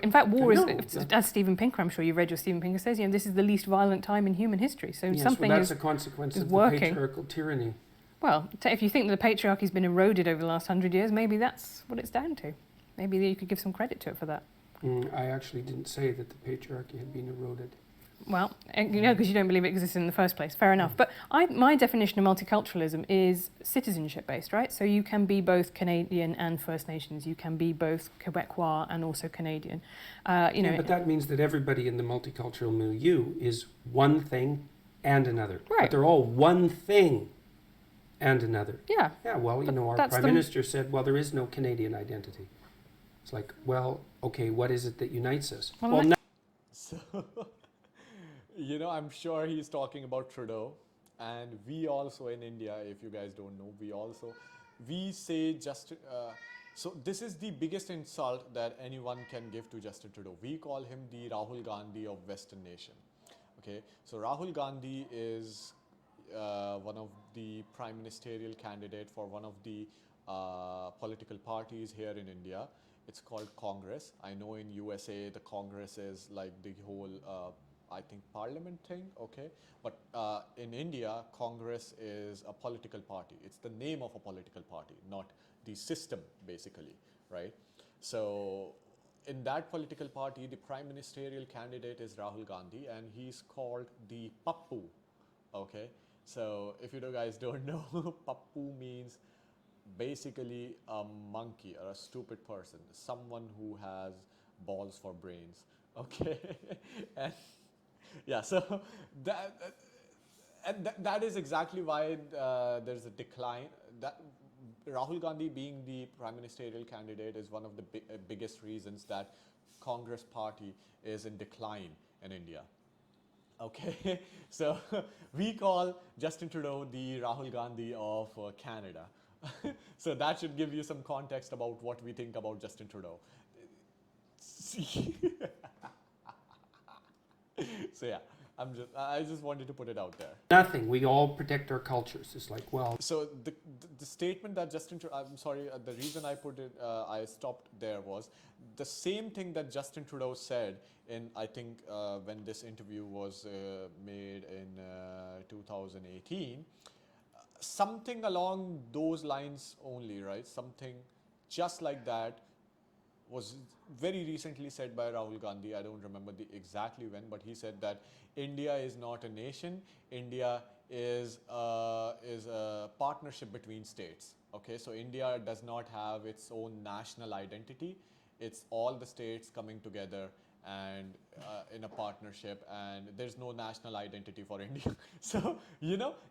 In fact, war No, is, as Steven Pinker, I'm sure you read what Steven Pinker says, this is the least violent time in human history. So Yes, something well, that's is a consequence is of working. the patriarchal tyranny. Well, if you think that the patriarchy's been eroded over the last 100 years, maybe that's what it's down to. Maybe you could give some credit to it for that. I actually didn't say that the patriarchy had been eroded. Well, because you don't believe it exists in the first place. Fair enough. But my definition of multiculturalism is citizenship-based, right? So you can be both Canadian and First Nations. You can be both Quebecois and also Canadian. Yeah, but that means that everybody in the multicultural milieu is one thing and another. Right. But they're all one thing and another. Yeah. Yeah, well, our that's Prime the- Minister said, well, there is no Canadian identity. It's like, well, okay, what is it that unites us? Well, Well, let- so I'm sure he's talking about Trudeau, and we also in India, if you guys don't know, we say Justin. So this is the biggest insult that anyone can give to Justin Trudeau. We call him the Rahul Gandhi of Western nation. Okay, so Rahul Gandhi is one of the prime ministerial candidate for one of the political parties here in India. It's called Congress. I know in USA the Congress is like the whole I think parliament thing, okay? But in India, Congress is a political party. It's the name of a political party, not the system, basically, right? So in that political party, the prime ministerial candidate is Rahul Gandhi, and he's called the Pappu, okay? So if you guys don't know, Pappu means basically a monkey or a stupid person, someone who has balls for brains, okay? And yeah, so that is exactly why there's a decline. That Rahul Gandhi being the prime ministerial candidate is one of the biggest reasons that Congress party is in decline in India. Okay, so we call Justin Trudeau the Rahul Gandhi of Canada. So that should give you some context about what we think about Justin Trudeau. So yeah, I just wanted to put it out there. nothing. We all protect our cultures. It's like, well, So the statement that I'm sorry, the reason I put it, I stopped there was the same thing that Justin Trudeau said in, I think, when this interview was made in 2018, something along those lines only, right? Something just like that was very recently said by Rahul Gandhi. I don't remember exactly when, but he said that India is not a nation. India is a partnership between states. Okay, so India does not have its own national identity. It's all the states coming together and in a partnership, and there's no national identity for India. So,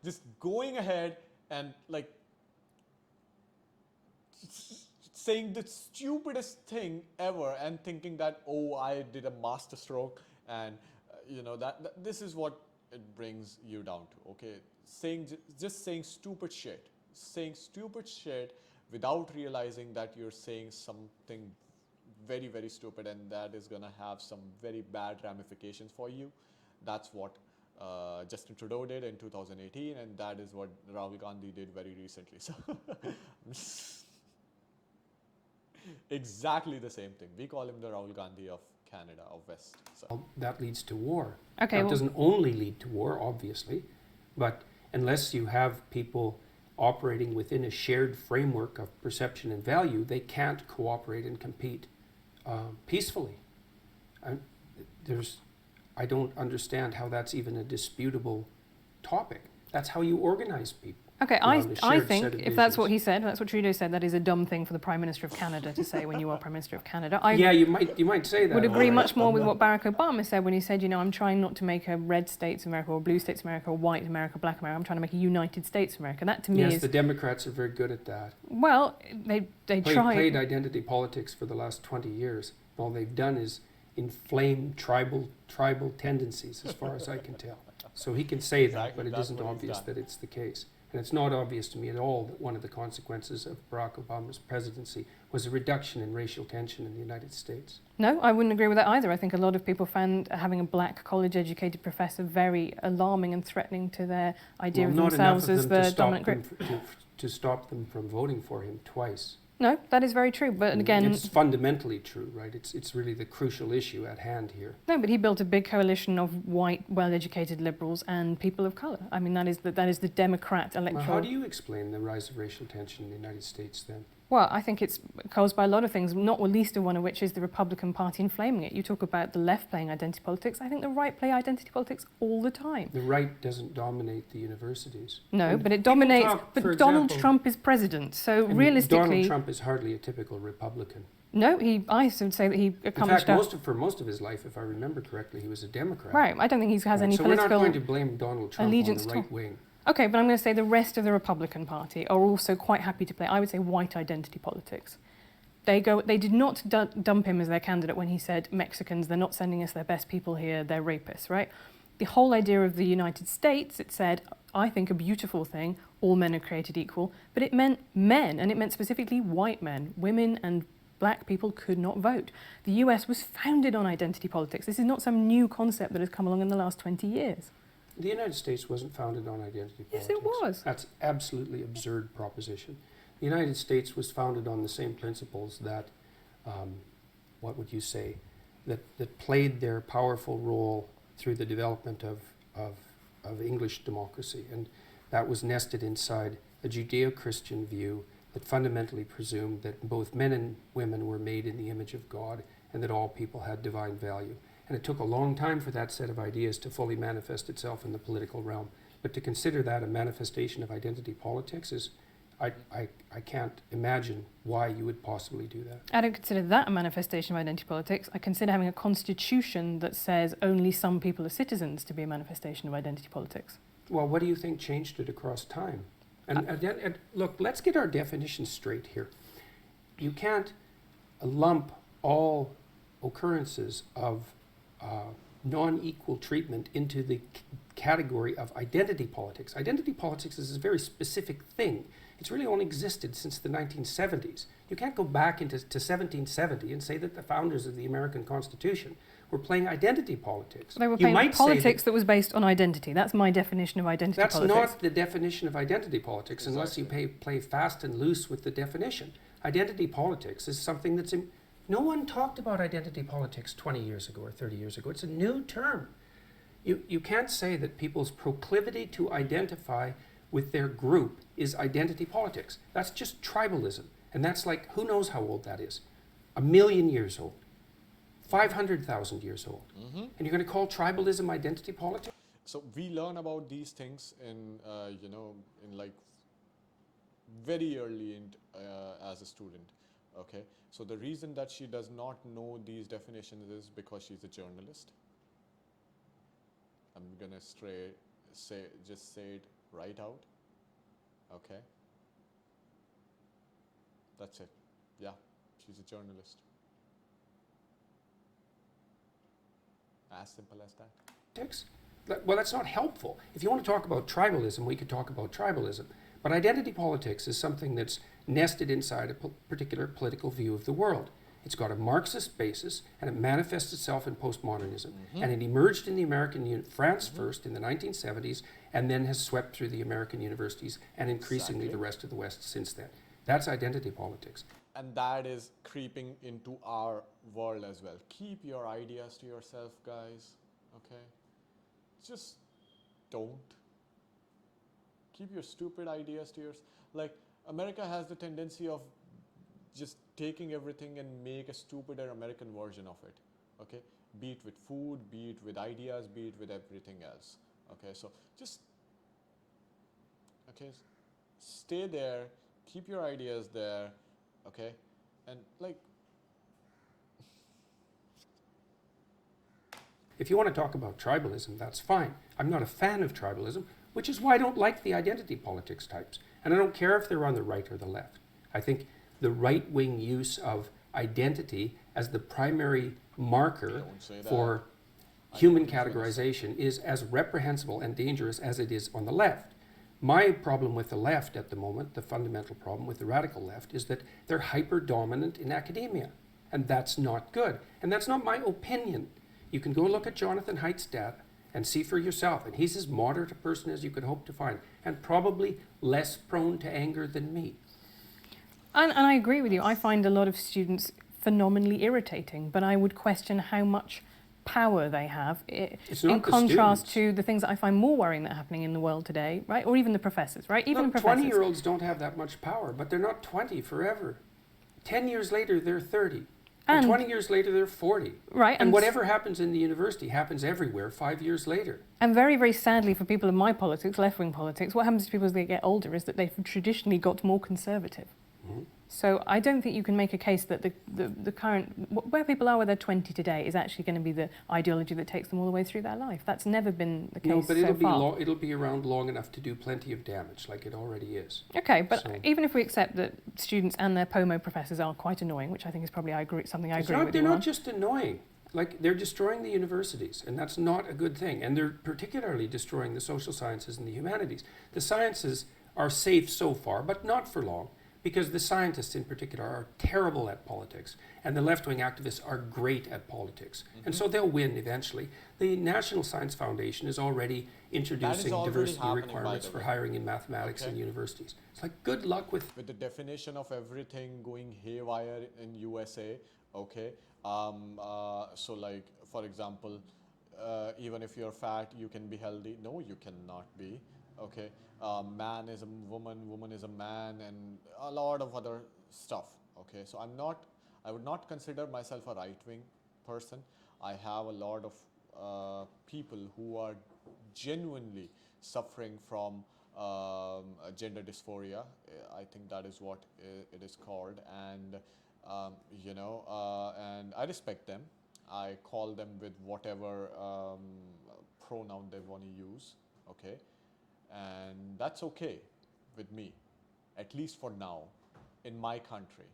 just going ahead and like saying the stupidest thing ever and thinking that, oh, I did a master stroke, and that this is what it brings you down to, okay? Just saying stupid shit without realizing that you're saying something very, very stupid and that is gonna have some very bad ramifications for you. That's what Justin Trudeau did in 2018, and that is what Rahul Gandhi did very recently. So exactly the same thing. We call him the Rahul Gandhi of Canada, of West. So. That leads to war. Okay, Now, it well, doesn't only lead to war, obviously, but unless you have people operating within a shared framework of perception and value, they can't cooperate and compete peacefully. I don't understand how that's even a disputable topic. That's how you organize people. okay, around a I shared think set of if that's what visions. he said, that's what Trudeau said, that is a dumb thing for the Prime Minister of Canada to say when you are Prime Minister of Canada. I Yeah, you might say that. would agree Alright. much more with what Barack Obama said when he said, you know, I'm trying not to make a red states America or blue states America or white America, black America. I'm trying to make a United States America. That to me Yes, is, the Democrats are very good at that. well, they tried. Played identity politics for the last 20 years. All they've done is inflame tribal tendencies, as far as I can tell. So he can say that, Exactly, but it that's isn't what he's obvious done. that it's the case. And it's not obvious to me at all that one of the consequences of Barack Obama's presidency was a reduction in racial tension in the United States. No, I wouldn't agree with that either. I think a lot of people found having a black college-educated professor very alarming and threatening to their idea of not enough themselves of as them the dominant group. to stop them from voting for him twice. No, that is very true. But again, It's fundamentally true, right? It's really the crucial issue at hand here. no, but he built a big coalition of white, well-educated liberals and people of colour. I mean, that is the Democrat Well, electoral. how do you explain the rise of racial tension in the United States then? Well, I think it's caused by a lot of things, not least of one of which is the Republican Party inflaming it. You talk about the left playing identity politics. I think the right play identity politics all the time. The right doesn't dominate the universities. No, And but it people dominates. talk, But for Donald example, Trump is president, so and realistically, Donald Trump is hardly a typical Republican. no. I would say that he In accomplished. fact, for most of his life, if I remember correctly, he was a Democrat. Right. I don't think he has Right, any so we're not political. going to blame Donald Trump on allegiance the to- right wing. Okay, but I'm going to say the rest of the Republican Party are also quite happy to play, I would say, white identity politics. They did not dump him as their candidate when he said, Mexicans, they're not sending us their best people here, they're rapists, right? The whole idea of the United States, it said, I think a beautiful thing, all men are created equal, but it meant men, and it meant specifically white men. Women and black people could not vote. The US was founded on identity politics. This is not some new concept that has come along in the last 20 years. The United States wasn't founded on identity politics. Yes, it was. That's absolutely absurd proposition. The United States was founded on the same principles that, what would you say, that played their powerful role through the development of English democracy. And that was nested inside a Judeo-Christian view that fundamentally presumed that both men and women were made in the image of God and that all people had divine value. And it took a long time for that set of ideas to fully manifest itself in the political realm. But to consider that a manifestation of identity politics is, I can't imagine why you would possibly do that. I don't consider that a manifestation of identity politics. I consider having a constitution that says only some people are citizens to be a manifestation of identity politics. Well, what do you think changed it across time? And look, let's get our definitions straight here. You can't lump all occurrences of non-equal treatment into the category of identity politics. Identity politics is a very specific thing. It's really only existed since the 1970s. You can't go back into 1770 and say that the founders of the American Constitution were playing identity politics. They were You playing might say politics that was based on identity. That's my definition of identity that's politics. not the definition of identity politics unless you play fast and loose with the definition. Identity politics is something that's... No one talked about identity politics 20 years ago or 30 years ago. It's a new term. You can't say that people's proclivity to identify with their group is identity politics. That's just tribalism. And that's like, who knows how old that is? 1 million years old. 500,000 years old. Mm-hmm. And you're going to call tribalism identity politics? So we learn about these things in, in like very early as a student. Okay, so the reason that she does not know these definitions is because she's a journalist. I'm gonna just say it right out. Okay, that's it. Yeah, she's a journalist. As simple as that. Well, that's not helpful. If you want to talk about tribalism, we could talk about tribalism. But identity politics is something that's nested inside a particular political view of the world. It's got a Marxist basis, and it manifests itself in postmodernism. And it emerged in the American France first in the 1970s, and then has swept through the American universities and increasingly the rest of the West since then. That's identity politics. And that is creeping into our world as well. Keep your ideas to yourself, guys. Okay? Just don't. Keep your stupid ideas to yourself. Like, America has the tendency of just taking everything and make a stupider American version of it. Okay? Be it with food, be it with ideas, be it with everything else. Okay? So just, okay, stay there, keep your ideas there, okay? And like, if you want to talk about tribalism, that's fine. I'm not a fan of tribalism, which is why I don't like the identity politics types. And I don't care if they're on the right or the left. I think the right-wing use of identity as the primary marker for human categorization is as reprehensible and dangerous as it is on the left. My problem with the left at the moment, the fundamental problem with the radical left, is that they're hyper-dominant in academia. And that's not good. And that's not my opinion. You can go look at Jonathan Haidt's data and see for yourself. And he's as moderate a person as you could hope to find, and probably less prone to anger than me. And I agree with you. I find a lot of students phenomenally irritating, but I would question how much power they have in contrast to the things that I find more worrying that are happening in the world today, right? Or even the professors, right? Even the professors. 20-year-olds don't have that much power, but they're not 20 forever. 10 years later, they're 30. And 20 years later, they're 40. Right. And whatever happens in the university happens everywhere 5 years later. And very, very sadly for people in my politics, left-wing politics, what happens to people as they get older is that they've traditionally got more conservative. Mm-hmm. So I don't think you can make a case that the current, where people are when they're 20 today is actually going to be the ideology that takes them all the way through their life. That's never been the case so far. No, but it'll be around long enough to do plenty of damage, like it already is. Okay, but even if we accept that students and their POMO professors are quite annoying, which I think is probably something I agree with you on. They're not just annoying. Like, they're destroying the universities, and that's not a good thing. And they're particularly destroying the social sciences and the humanities. The sciences are safe so far, but not for long, because the scientists in particular are terrible at politics, and the left-wing activists are great at politics. Mm-hmm. And so they'll win eventually. The National Science Foundation is already introducing diversity requirements for hiring in mathematics in universities. It's like, good luck with the definition of everything going haywire in USA, okay? So like, for example, even if you're fat, you can be healthy. No, you cannot be, okay? Man is a woman, woman is a man, and a lot of other stuff, okay? So I would not consider myself a right-wing person. I have a lot of people who are genuinely suffering from gender dysphoria. I think that is what it is called, and and I respect them. I call them with whatever pronoun they want to use, okay? And that's okay with me, at least for now, in my country.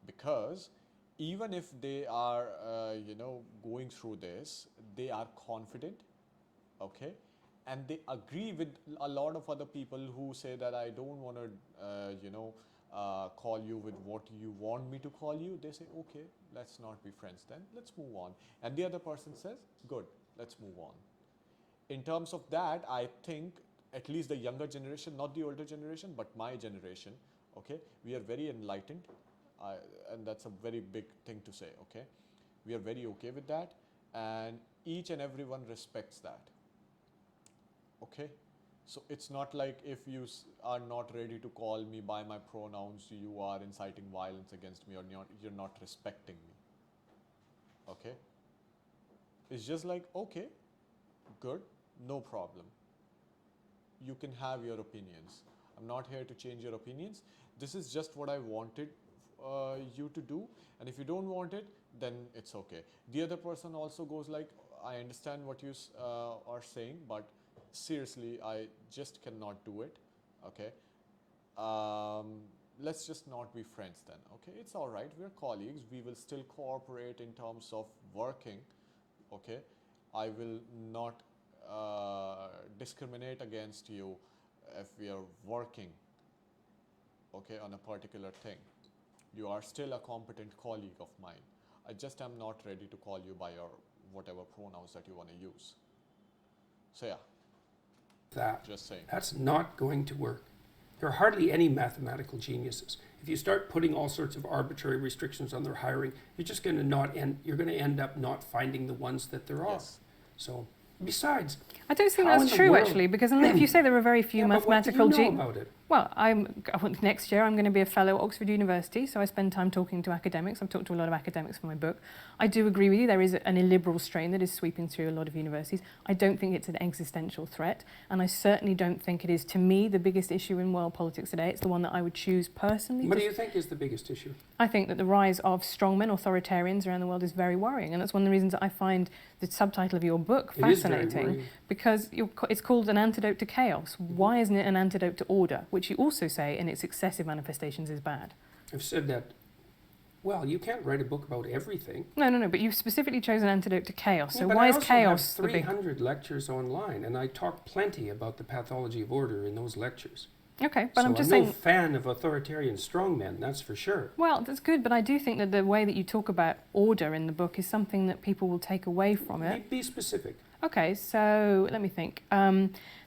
Because even if they are, going through this, they are confident, okay? And they agree with a lot of other people who say that I don't want to, call you with what you want me to call you. They say, okay, let's not be friends then, let's move on. And the other person says, good, let's move on. In terms of that, I think at least the younger generation, not the older generation, but my generation, okay, we are very enlightened, and that's a very big thing to say, okay? We are very okay with that, and each and everyone respects that, okay? So it's not like if you are not ready to call me by my pronouns, you are inciting violence against me, or you're not respecting me, okay? It's just like, okay, good, no problem. You can have your opinions. I'm not here to change your opinions. This is just what I wanted you to do, and if you don't want it, then it's okay. The other person also goes like, I understand what you are saying, but seriously, I just cannot do it, okay? Let's just not be friends then, okay? It's all right, we're colleagues, we will still cooperate in terms of working, okay? I will not discriminate against you if we are working, okay, on a particular thing. You are still a competent colleague of mine. I just am not ready to call you by your whatever pronouns that you want to use. So yeah, just saying. That's not going to work. There are hardly any mathematical geniuses. If you start putting all sorts of arbitrary restrictions on their hiring, you're just going to you're going to end up not finding the ones that there are. Yes. So, besides, I don't think that's true actually, because if you say there are very few mathematical what do you know about it? Well, next year I'm going to be a fellow at Oxford University, so I spend time talking to academics. I've talked to a lot of academics for my book. I do agree with you, there is an illiberal strain that is sweeping through a lot of universities. I don't think it's an existential threat, and I certainly don't think it is, to me, the biggest issue in world politics today. It's the one that I would choose personally. What do you think is the biggest issue? I think that the rise of strongmen, authoritarians around the world is very worrying, and that's one of the reasons that I find the subtitle of your book fascinating, because it's called An Antidote to Chaos. Why isn't it an antidote to order, which you also say in its excessive manifestations is bad? I've said that. Well, you can't write a book about everything. No, but you've specifically chosen Antidote to Chaos. Yeah, so but why I is also chaos have the big... 300 lectures online, and I talk plenty about the pathology of order in those lectures. Okay, but so I'm just I'm saying... no fan of authoritarian strongmen, that's for sure. Well, that's good, but I do think that the way that you talk about order in the book is something that people will take away from it. Be specific. Okay, so let me think.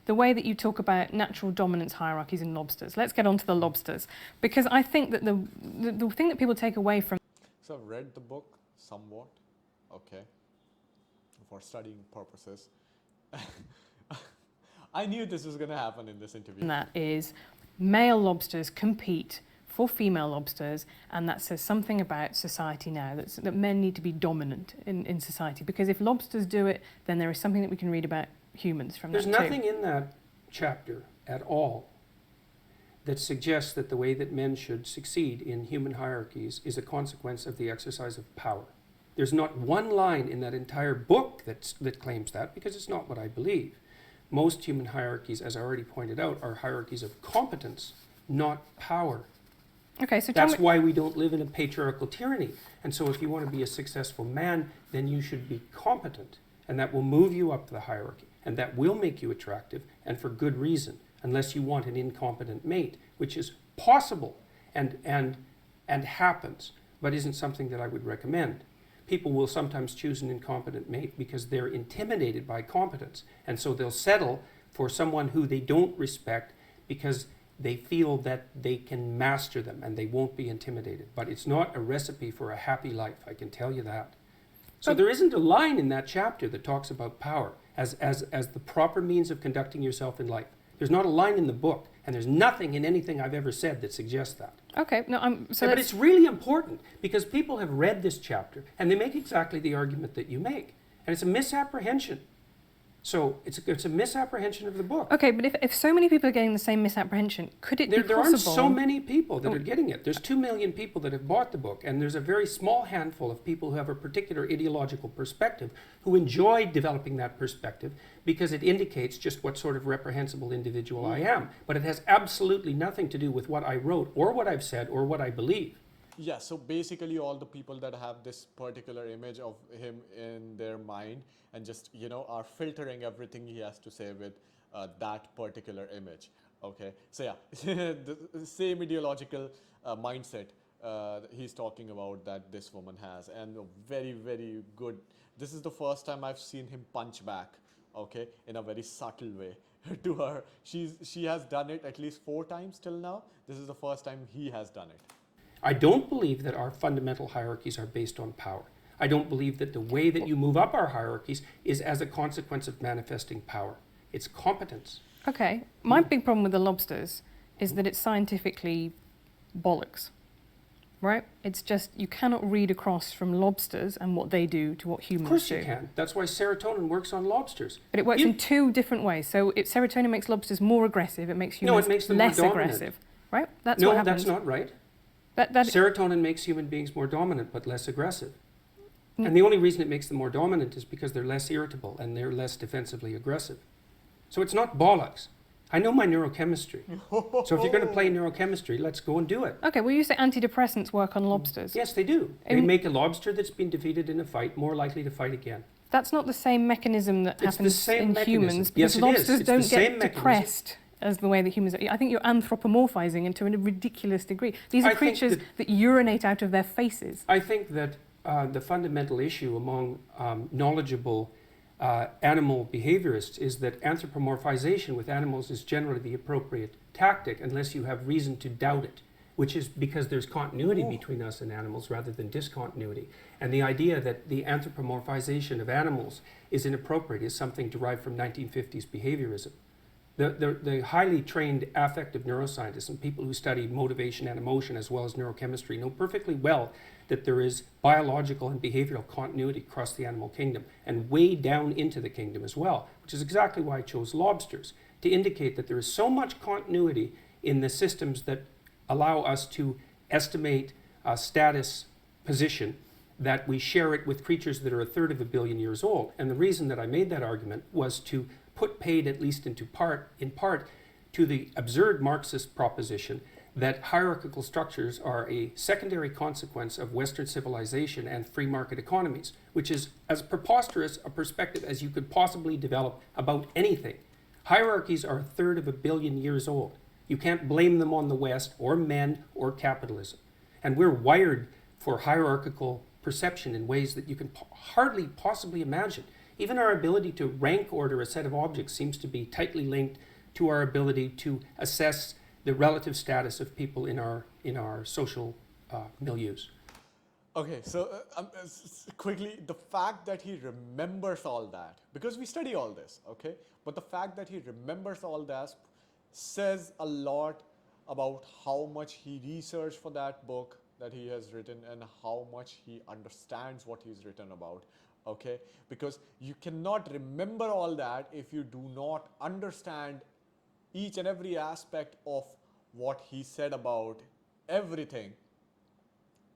The way that you talk about natural dominance hierarchies in lobsters. Let's get on to the lobsters, because I think that the thing that people take away from... So I've read the book somewhat, okay, for studying purposes. I knew this was going to happen in this interview. And that is male lobsters compete for female lobsters, and that says something about society now, that men need to be dominant in society, because if lobsters do it, then there is something that we can read about humans from that too. There's nothing in that chapter at all that suggests that the way that men should succeed in human hierarchies is a consequence of the exercise of power. There's not one line in that entire book that claims that, because it's not what I believe. Most human hierarchies, as I already pointed out, are hierarchies of competence, not power. Okay, so that's why we don't live in a patriarchal tyranny. And so if you want to be a successful man, then you should be competent, and that will move you up the hierarchy, and that will make you attractive, and for good reason, unless you want an incompetent mate, which is possible and happens, but isn't something that I would recommend. People will sometimes choose an incompetent mate because they're intimidated by competence, and so they'll settle for someone who they don't respect because they feel that they can master them and they won't be intimidated. But it's not a recipe for a happy life, I can tell you that. So there isn't a line in that chapter that talks about power as the proper means of conducting yourself in life. There's not a line in the book, and there's nothing in anything I've ever said that suggests that. Okay, no, but it's really important, because people have read this chapter and they make exactly the argument that you make, and it's a misapprehension. So it's a misapprehension of the book. Okay, but if so many people are getting the same misapprehension, could it be possible... There aren't so many people that are getting it. There's 2 million people that have bought the book, and there's a very small handful of people who have a particular ideological perspective who enjoy developing that perspective because it indicates just what sort of reprehensible individual I am. But it has absolutely nothing to do with what I wrote or what I've said or what I believe. Yeah, so basically all the people that have this particular image of him in their mind and just, you know, are filtering everything he has to say with that particular image. Okay, so yeah, the same ideological mindset he's talking about that this woman has, and very, very good. This is the first time I've seen him punch back, okay, in a very subtle way to her. She has done it at least 4 times till now. This is the first time he has done it. I don't believe that our fundamental hierarchies are based on power. I don't believe that the way that you move up our hierarchies is as a consequence of manifesting power. It's competence. Okay, my big problem with the lobsters is that it's scientifically bollocks, right? It's just, you cannot read across from lobsters and what they do to what humans do. Of course you can. That's why serotonin works on lobsters. But it works in 2 different ways. So serotonin makes lobsters more aggressive, it makes humans less aggressive, right? That's what happens. That's not right. Serotonin makes human beings more dominant but less aggressive. And the only reason it makes them more dominant is because they're less irritable and they're less defensively aggressive. So it's not bollocks. I know my neurochemistry. So if you're going to play neurochemistry, let's go and do it. Okay, well you say antidepressants work on lobsters. Yes, they do. They make a lobster that's been defeated in a fight more likely to fight again. That's not the same mechanism that It's the happens same in mechanism. humans, Yes, because it is. lobsters It's the don't same get mechanism. depressed as the way that humans are. I think you're anthropomorphizing into a ridiculous degree. These are I think creatures that urinate out of their faces. I think that the fundamental issue among knowledgeable animal behaviorists is that anthropomorphization with animals is generally the appropriate tactic unless you have reason to doubt it, which is because there's continuity between us and animals rather than discontinuity. And the idea that the anthropomorphization of animals is inappropriate is something derived from 1950s behaviorism. The highly trained affective neuroscientists and people who study motivation and emotion as well as neurochemistry know perfectly well that there is biological and behavioral continuity across the animal kingdom and way down into the kingdom as well, which is exactly why I chose lobsters, to indicate that there is so much continuity in the systems that allow us to estimate status position that we share it with creatures that are a third of a billion years old. And the reason that I made that argument was to put paid, at least in part, to the absurd Marxist proposition that hierarchical structures are a secondary consequence of Western civilization and free market economies, which is as preposterous a perspective as you could possibly develop about anything. Hierarchies are a third of a billion years old. You can't blame them on the West or men or capitalism. And we're wired for hierarchical perception in ways that you can hardly possibly imagine. Even our ability to rank order a set of objects seems to be tightly linked to our ability to assess the relative status of people in our social milieus. Okay, so quickly, the fact that he remembers all that, because we study all this, okay? But the fact that he remembers all that says a lot about how much he researched for that book that he has written and how much he understands what he's written about, okay? Because you cannot remember all that if you do not understand each and every aspect of what he said about everything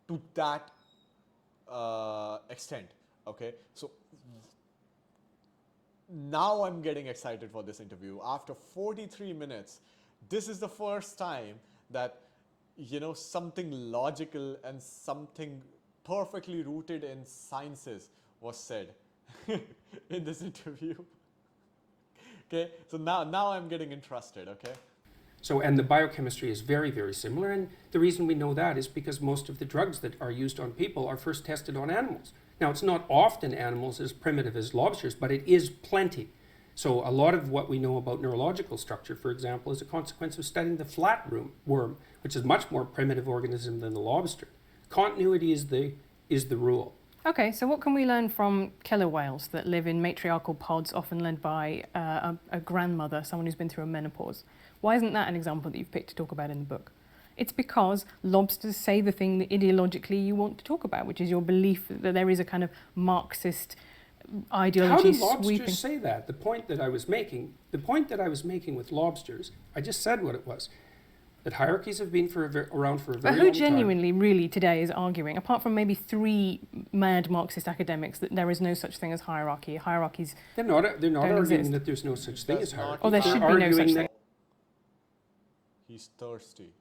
to that extent, okay? So now I'm getting excited for this interview. After 43 minutes, this is the first time that, you know, something logical and something perfectly rooted in sciences was said in this interview. Okay, so now I'm getting interested, okay? So, and the biochemistry is very, very similar. And the reason we know that is because most of the drugs that are used on people are first tested on animals. Now, it's not often animals as primitive as lobsters, but it is plenty. So a lot of what we know about neurological structure, for example, is a consequence of studying the flatworm, which is a much more primitive organism than the lobster. Continuity is the rule. Okay, so what can we learn from killer whales that live in matriarchal pods, often led by a grandmother, someone who's been through a menopause? Why isn't that an example that you've picked to talk about in the book? It's because lobsters say the thing that ideologically you want to talk about, which is your belief that there is a kind of Marxist ideology sweeping. How do lobsters say that? The point that I was making with lobsters, I just said what it was. That hierarchies have been around for a very long time. But who genuinely, really, today is arguing, apart from maybe 3 mad Marxist academics, that there is no such thing as hierarchy? Hierarchies They're not arguing exist. that there's no such thing as hierarchy. Or there should be no such thing. He's thirsty.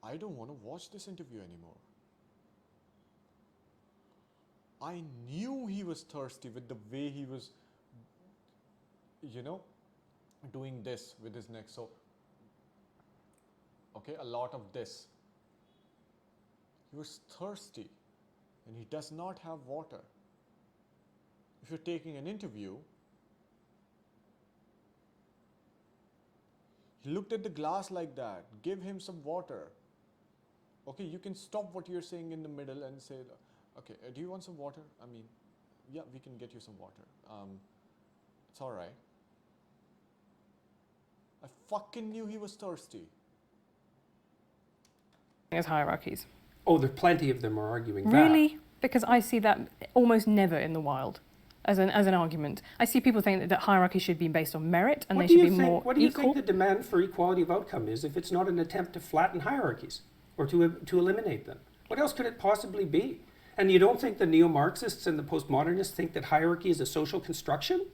I don't want to watch this interview anymore. I knew he was thirsty with the way he was, you know, doing this with his neck. So, okay, a lot of this. He was thirsty and he does not have water. If you're taking an interview, he looked at the glass like that. Give him some water. Okay, you can stop what you're saying in the middle and say, okay, do you want some water? I mean, yeah, we can get you some water. It's all right. I fucking knew he was thirsty. As hierarchies. Oh, there are plenty of them are arguing that. Really? Because I see that almost never in the wild as an argument. I see people think that hierarchy should be based on merit and they should be more equal. What do you think the demand for equality of outcome is if it's not an attempt to flatten hierarchies or to eliminate them? What else could it possibly be? And you don't think the neo-Marxists and the postmodernists think that hierarchy is a social construction?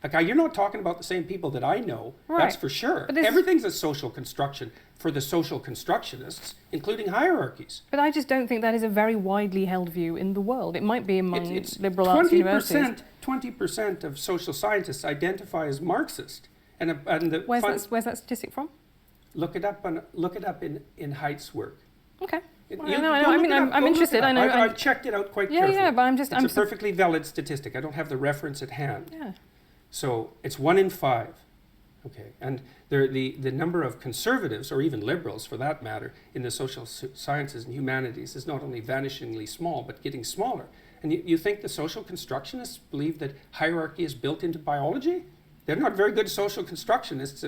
Like, you're not talking about the same people that I know, that's Right. for sure. But this- Everything's a social construction for the social constructionists, including hierarchies. But I just don't think that is a very widely held view in the world. It might be among It's liberal arts universities. 20% of social scientists identify as Marxist. Where's that statistic from? Look it up in Height's work. Okay. It- Well, you- no, I go know. I look mean, it up, I'm go look it interested. up. I know. I've checked it out quite Yeah, carefully. yeah, but It's a perfectly valid statistic. I don't have the reference at hand. Yeah. So it's 1 in 5. Okay, and the number of conservatives, or even liberals for that matter, in the social sciences and humanities is not only vanishingly small, but getting smaller. And you think the social constructionists believe that hierarchy is built into biology? They're not very good social constructionists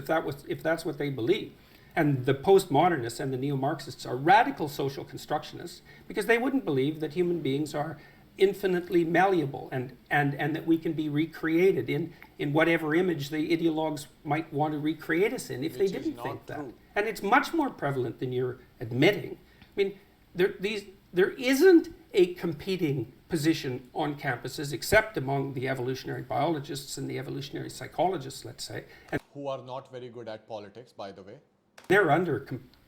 if that's what they believe. And the postmodernists and the neo-Marxists are radical social constructionists because they wouldn't believe that human beings are infinitely malleable and that we can be recreated in whatever image the ideologues might want to recreate us in if they didn't think that. And it's much more prevalent than you're admitting. I mean, there isn't a competing position on campuses except among the evolutionary biologists and the evolutionary psychologists, let's say. And Who are not very good at politics, by the way. they're under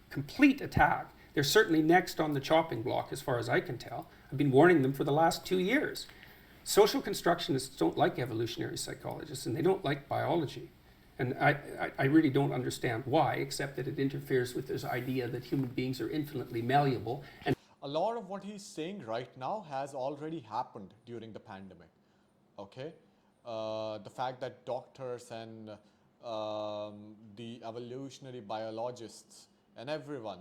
complete attack. They're certainly next on the chopping block, as far as I can tell. I've been warning them for the last 2 years. Social constructionists don't like evolutionary psychologists, and they don't like biology. And I really don't understand why, except that it interferes with this idea that human beings are infinitely malleable. And A lot of what he's saying right now has already happened during the pandemic. Okay? The fact that doctors and the evolutionary biologists and everyone,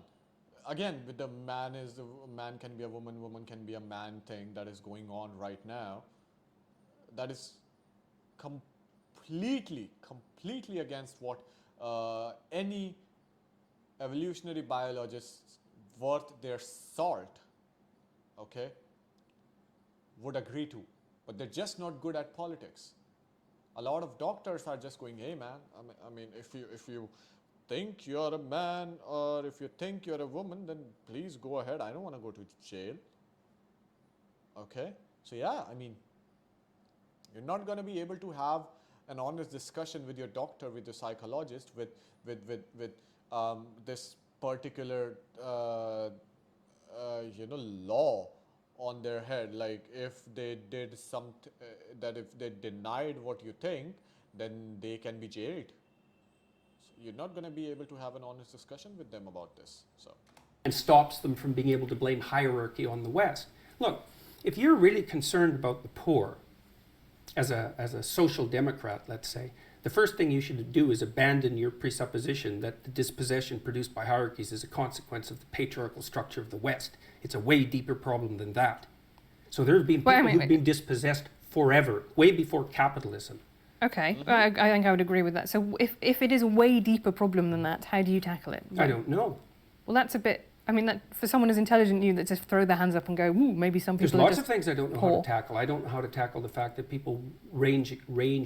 again, with the man can be a woman can be a man thing that is going on right now, that is completely against what any evolutionary biologists worth their salt, okay, would agree to. But they're just not good at politics. A lot of doctors are just going, hey man, I mean, if you think you're a man or if you think you're a woman, then please go ahead. I don't want to go to jail. Okay? So yeah, I mean, you're not going to be able to have an honest discussion with your doctor, with your psychologist, with this particular law on their head. Like if they did something, that if they denied what you think, then they can be jailed. So you're not going to be able to have an honest discussion with them about this. So. And stops them from being able to blame hierarchy on the West. Look, if you're really concerned about the poor, as a social democrat, let's say, the first thing you should do is abandon your presupposition that the dispossession produced by hierarchies is a consequence of the patriarchal structure of the West. It's a way deeper problem than that. So there have been people who've been dispossessed forever, way before capitalism. Okay, I think I would agree with that. So if it is a way deeper problem than that, how do you tackle it? I don't know. Well, that's a bit... I mean, that for someone as intelligent as you that just throw their hands up and go, ooh, maybe some people There's lots of things I don't know how to tackle. I don't know how to tackle the fact that people range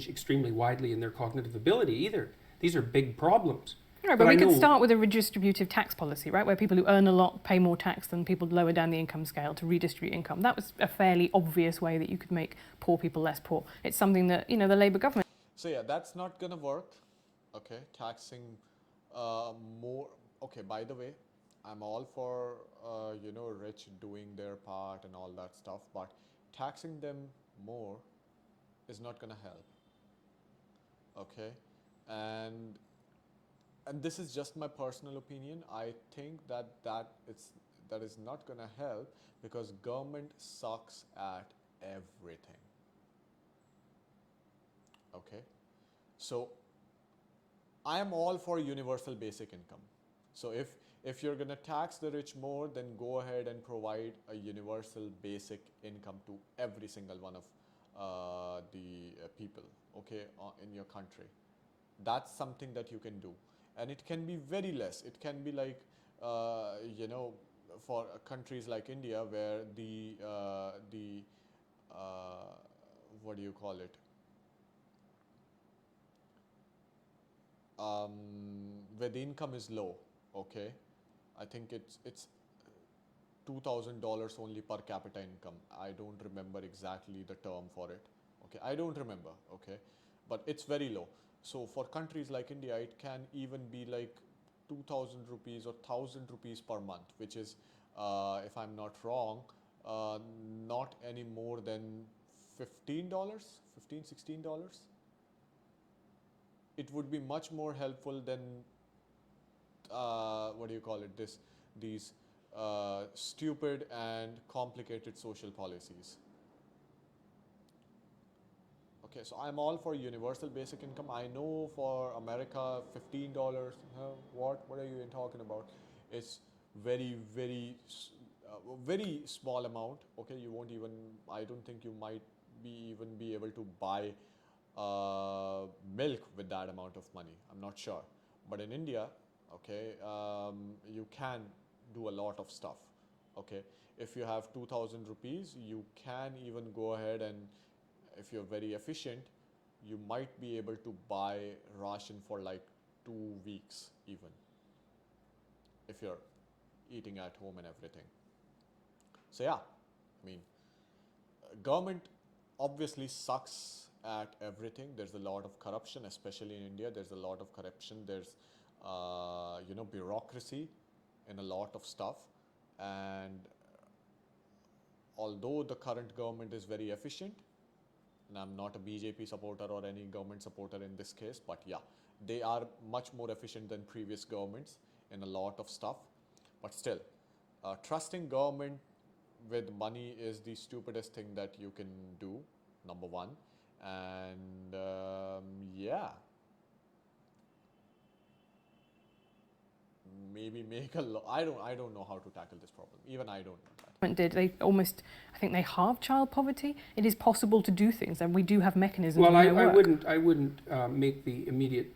extremely widely in their cognitive ability either. These are big problems. Right, but we could start with a redistributive tax policy, right, where people who earn a lot pay more tax than people lower down the income scale to redistribute income. That was a fairly obvious way that you could make poor people less poor. It's something that, the Labour government... So yeah, that's not going to work. Okay, taxing more... Okay, by the way, I'm all for, rich doing their part and all that stuff, but taxing them more is not going to help. Okay, and this is just my personal opinion. I think that is not going to help because government sucks at everything. Okay, so I am all for universal basic income. So if you're going to tax the rich more, then go ahead and provide a universal basic income to every single one of the people, okay, in your country. That's something that you can do. And it can be very less. It can be like, for countries like India where what do you call it? Where the income is low, okay? I think it's $2,000 only per capita income. I don't remember exactly the term for it. Okay, I don't remember. Okay, but it's very low. So for countries like India, it can even be like 2,000 rupees or 1,000 rupees per month, which is, if I'm not wrong, not any more than $15, $16. It would be much more helpful than what do you call it? These stupid and complicated social policies. Okay, so I'm all for universal basic income. I know for America, $15. What are you talking about? It's very, very small amount. Okay, you won't even. I don't think you might even be able to buy milk with that amount of money. I'm not sure. But in India, okay, you can do a lot of stuff. Okay, if you have 2,000 rupees, you can even go ahead and, if you're very efficient, you might be able to buy ration for like 2 weeks even, if you're eating at home and everything. So yeah, I mean, government obviously sucks at everything. There's a lot of corruption, especially in India. There's a lot of corruption. There's bureaucracy in a lot of stuff. And although the current government is very efficient, and I'm not a BJP supporter or any government supporter in this case, but yeah, they are much more efficient than previous governments in a lot of stuff. But still, trusting government with money is the stupidest thing that you can do, number one. And yeah, maybe make a lot. I don't know how to tackle this problem. Even I don't know that. Did they almost? I think they halved child poverty. It is possible to do things, and we do have mechanisms. Well, I wouldn't make the immediate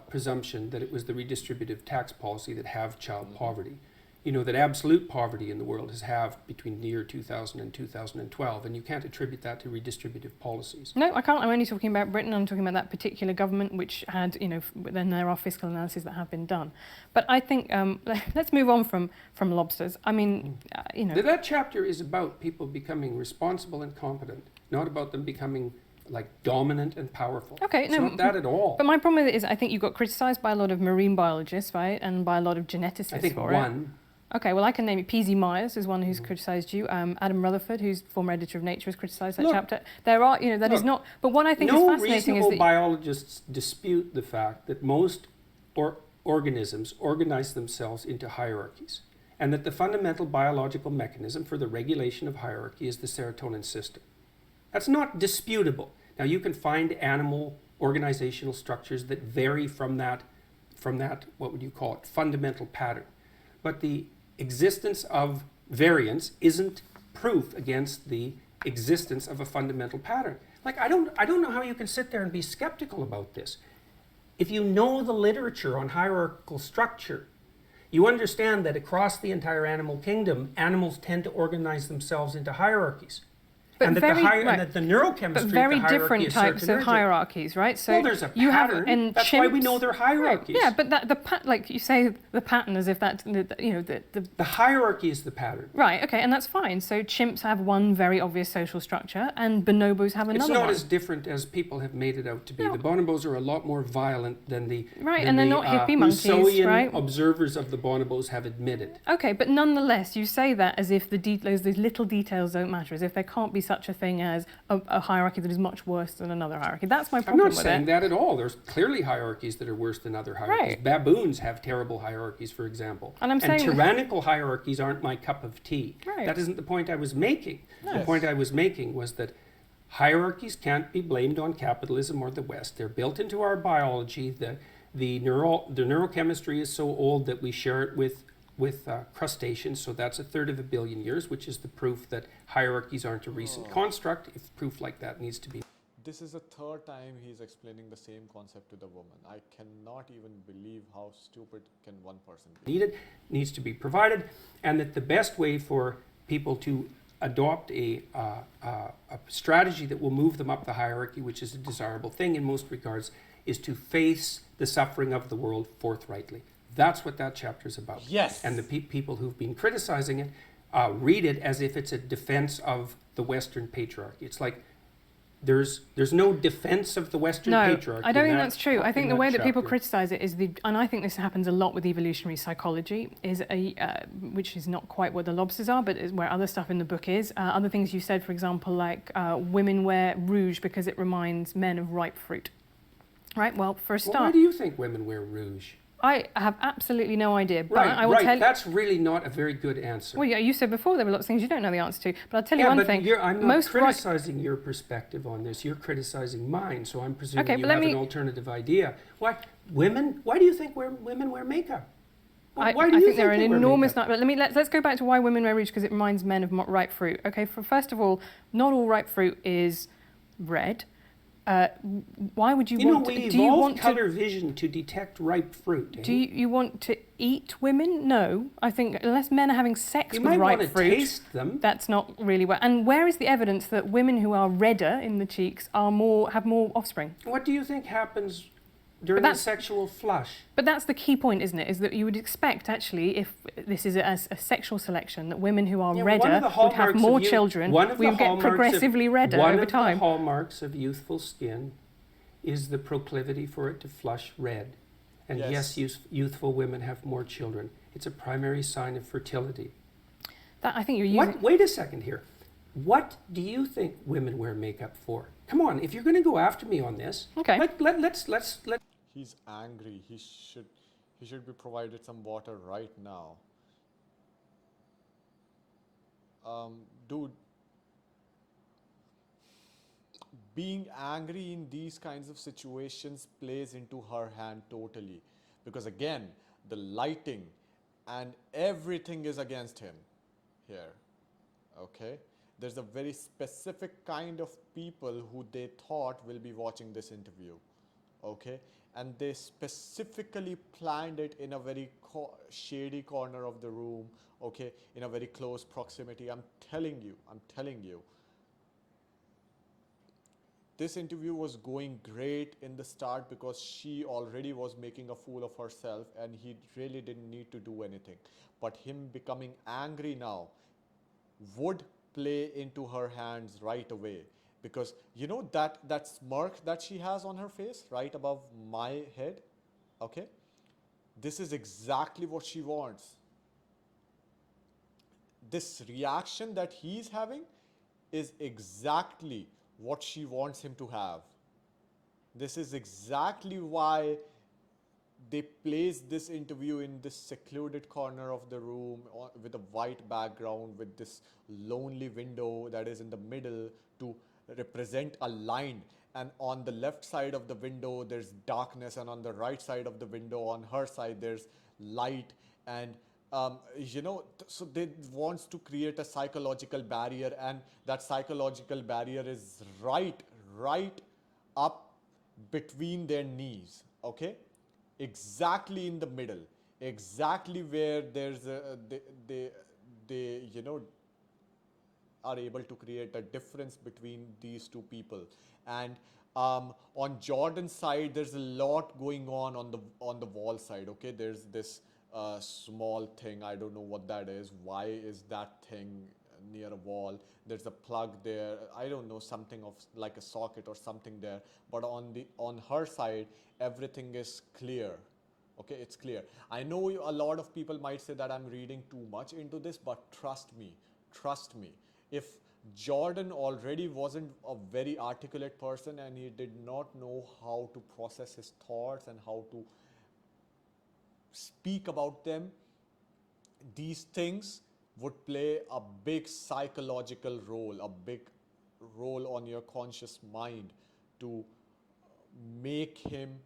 presumption that it was the redistributive tax policy that halved child poverty. You know that absolute poverty in the world has halved between the year 2000 and 2012, and you can't attribute that to redistributive policies. No, I can't. I'm only talking about Britain. I'm talking about that particular government, which had, then there are fiscal analyses that have been done. But I think let's move on from lobsters. I mean, That chapter is about people becoming responsible and competent, not about them becoming like dominant and powerful. Okay, it's not that at all. But my problem is, I think you got criticised by a lot of marine biologists, right, and by a lot of geneticists. I think for one. Okay, well, I can name it. P.Z. Myers is one who's criticised you. Adam Rutherford, who's former editor of Nature, has criticised that chapter. There are, that is not. But what I think is fascinating is that no reasonable biologists dispute the fact that most organisms organize themselves into hierarchies, and that the fundamental biological mechanism for the regulation of hierarchy is the serotonin system. That's not disputable. Now, you can find animal organizational structures that vary from that, what would you call it, fundamental pattern. But the existence of variance isn't proof against the existence of a fundamental pattern. Like, I don't know how you can sit there and be skeptical about this. If you know the literature on hierarchical structure, you understand that across the entire animal kingdom, animals tend to organize themselves into hierarchies. And that the neurochemistry but very of the hierarchy different is types of hierarchies, right? So well, there's a pattern. And that's why we know they're hierarchies. Right. Yeah, but like you say, the pattern as if that's the hierarchy is the pattern. Right. Okay, and that's fine. So chimps have one very obvious social structure, and bonobos have another. It's not one. as different as people have made it out to be. No. The bonobos are a lot more violent than the and they're not hippie monkeys, right? Observers of the bonobos have admitted. Okay, but nonetheless, you say that as if those little details don't matter, as if there can't be such a thing as a hierarchy that is much worse than another hierarchy. That's my problem with it. I'm not saying that at all. There's clearly hierarchies that are worse than other hierarchies. Right. Baboons have terrible hierarchies, for example. And tyrannical hierarchies aren't my cup of tea. Right. That isn't the point I was making. No. The point I was making was that hierarchies can't be blamed on capitalism or the West. They're built into our biology. The neurochemistry is so old that we share it with crustaceans, so that's 1/3 of a billion years, which is the proof that hierarchies aren't a recent construct. If proof like that needs to be. This is the third time he's explaining the same concept to the woman. I cannot even believe how stupid can one person be. Needs to be provided, and that the best way for people to adopt a strategy that will move them up the hierarchy, which is a desirable thing in most regards, is to face the suffering of the world forthrightly. That's what that chapter is about. Yes. And the people who've been criticizing it read it as if it's a defense of the Western patriarchy. It's like there's no defense of the Western No, patriarchy. I don't in think that- that's true. I think in the that way that people chapter. criticise it is and I think this happens a lot with evolutionary psychology, is which is not quite what the lobsters are, but is where other stuff in the book is. Other things you said, for example, like women wear rouge because it reminds men of ripe fruit. Right. Well, for a Well, why start, do you think women wear rouge? I have absolutely no idea. But Right, I will tell you. That's really not a very good answer. Well, yeah, you said before there were lots of things you don't know the answer to, but I'll tell you Yeah, one but thing. I'm not Most criticizing your perspective on this. You're criticizing mine, so I'm presuming Okay, you but let have me- an alternative idea. Why do you think women wear makeup? I Why do you think there are an they wear enormous makeup? number. Let's go back to why women wear rouge, because it reminds men of ripe fruit. Okay, first of all, not all ripe fruit is red. Why would you, You know, want we to? Do you evolved want color vision to detect ripe fruit. Do you want to eat women? No, I think unless men are having sex You with might ripe want to fruit, taste them. that's not really where. And where is the evidence that women who are redder in the cheeks have more offspring? What do you think happens during But the that's- sexual flush? But that's the key point, isn't it? Is that you would expect, actually, if this is a sexual selection, that women who are Yeah, redder one of the would have hallmarks more of children. one of We the would get hallmarks of- progressively redder one over of time. the hallmarks of youthful skin is the proclivity for it to flush red. And Yes. yes, youthful women have more children. It's a primary sign of fertility. That, I think you're using. Wait a second here. What do you think women wear makeup for? Come on, if you're going to go after me on this, Okay. let's He's angry. He should be provided some water right now. Dude, being angry in these kinds of situations plays into her hand totally, because again, the lighting and everything is against him here. Okay, there's a very specific kind of people who they thought will be watching this interview. Okay, and they specifically planned it in a very shady corner of the room. Okay, in a very close proximity. I'm telling you. This interview was going great in the start because she already was making a fool of herself and he really didn't need to do anything. But him becoming angry now would play into her hands right away, because you know that smirk that she has on her face right above my head, okay, this is exactly what she wants. This reaction that he's having is exactly what she wants him to have. This is exactly why they placed this interview in this secluded corner of the room with a white background, with this lonely window that is in the middle to represent a line. And on the left side of the window there's darkness, and on the right side of the window on her side there's light. And so they wants to create a psychological barrier, and that psychological barrier is right up between their knees, okay, exactly in the middle, exactly where there's they are able to create a difference between these two people. And on Jordan's side there's a lot going on the wall side, okay. There's this small thing, I don't know what that is. Why is that thing near a wall? There's a plug there, I don't know, something of like a socket or something there. But on her side everything is clear, okay, it's clear. I know a lot of people might say that I'm reading too much into this, but trust me, if Jordan already wasn't a very articulate person and he did not know how to process his thoughts and how to speak about them, these things would play a big psychological role, a big role on your conscious mind to make him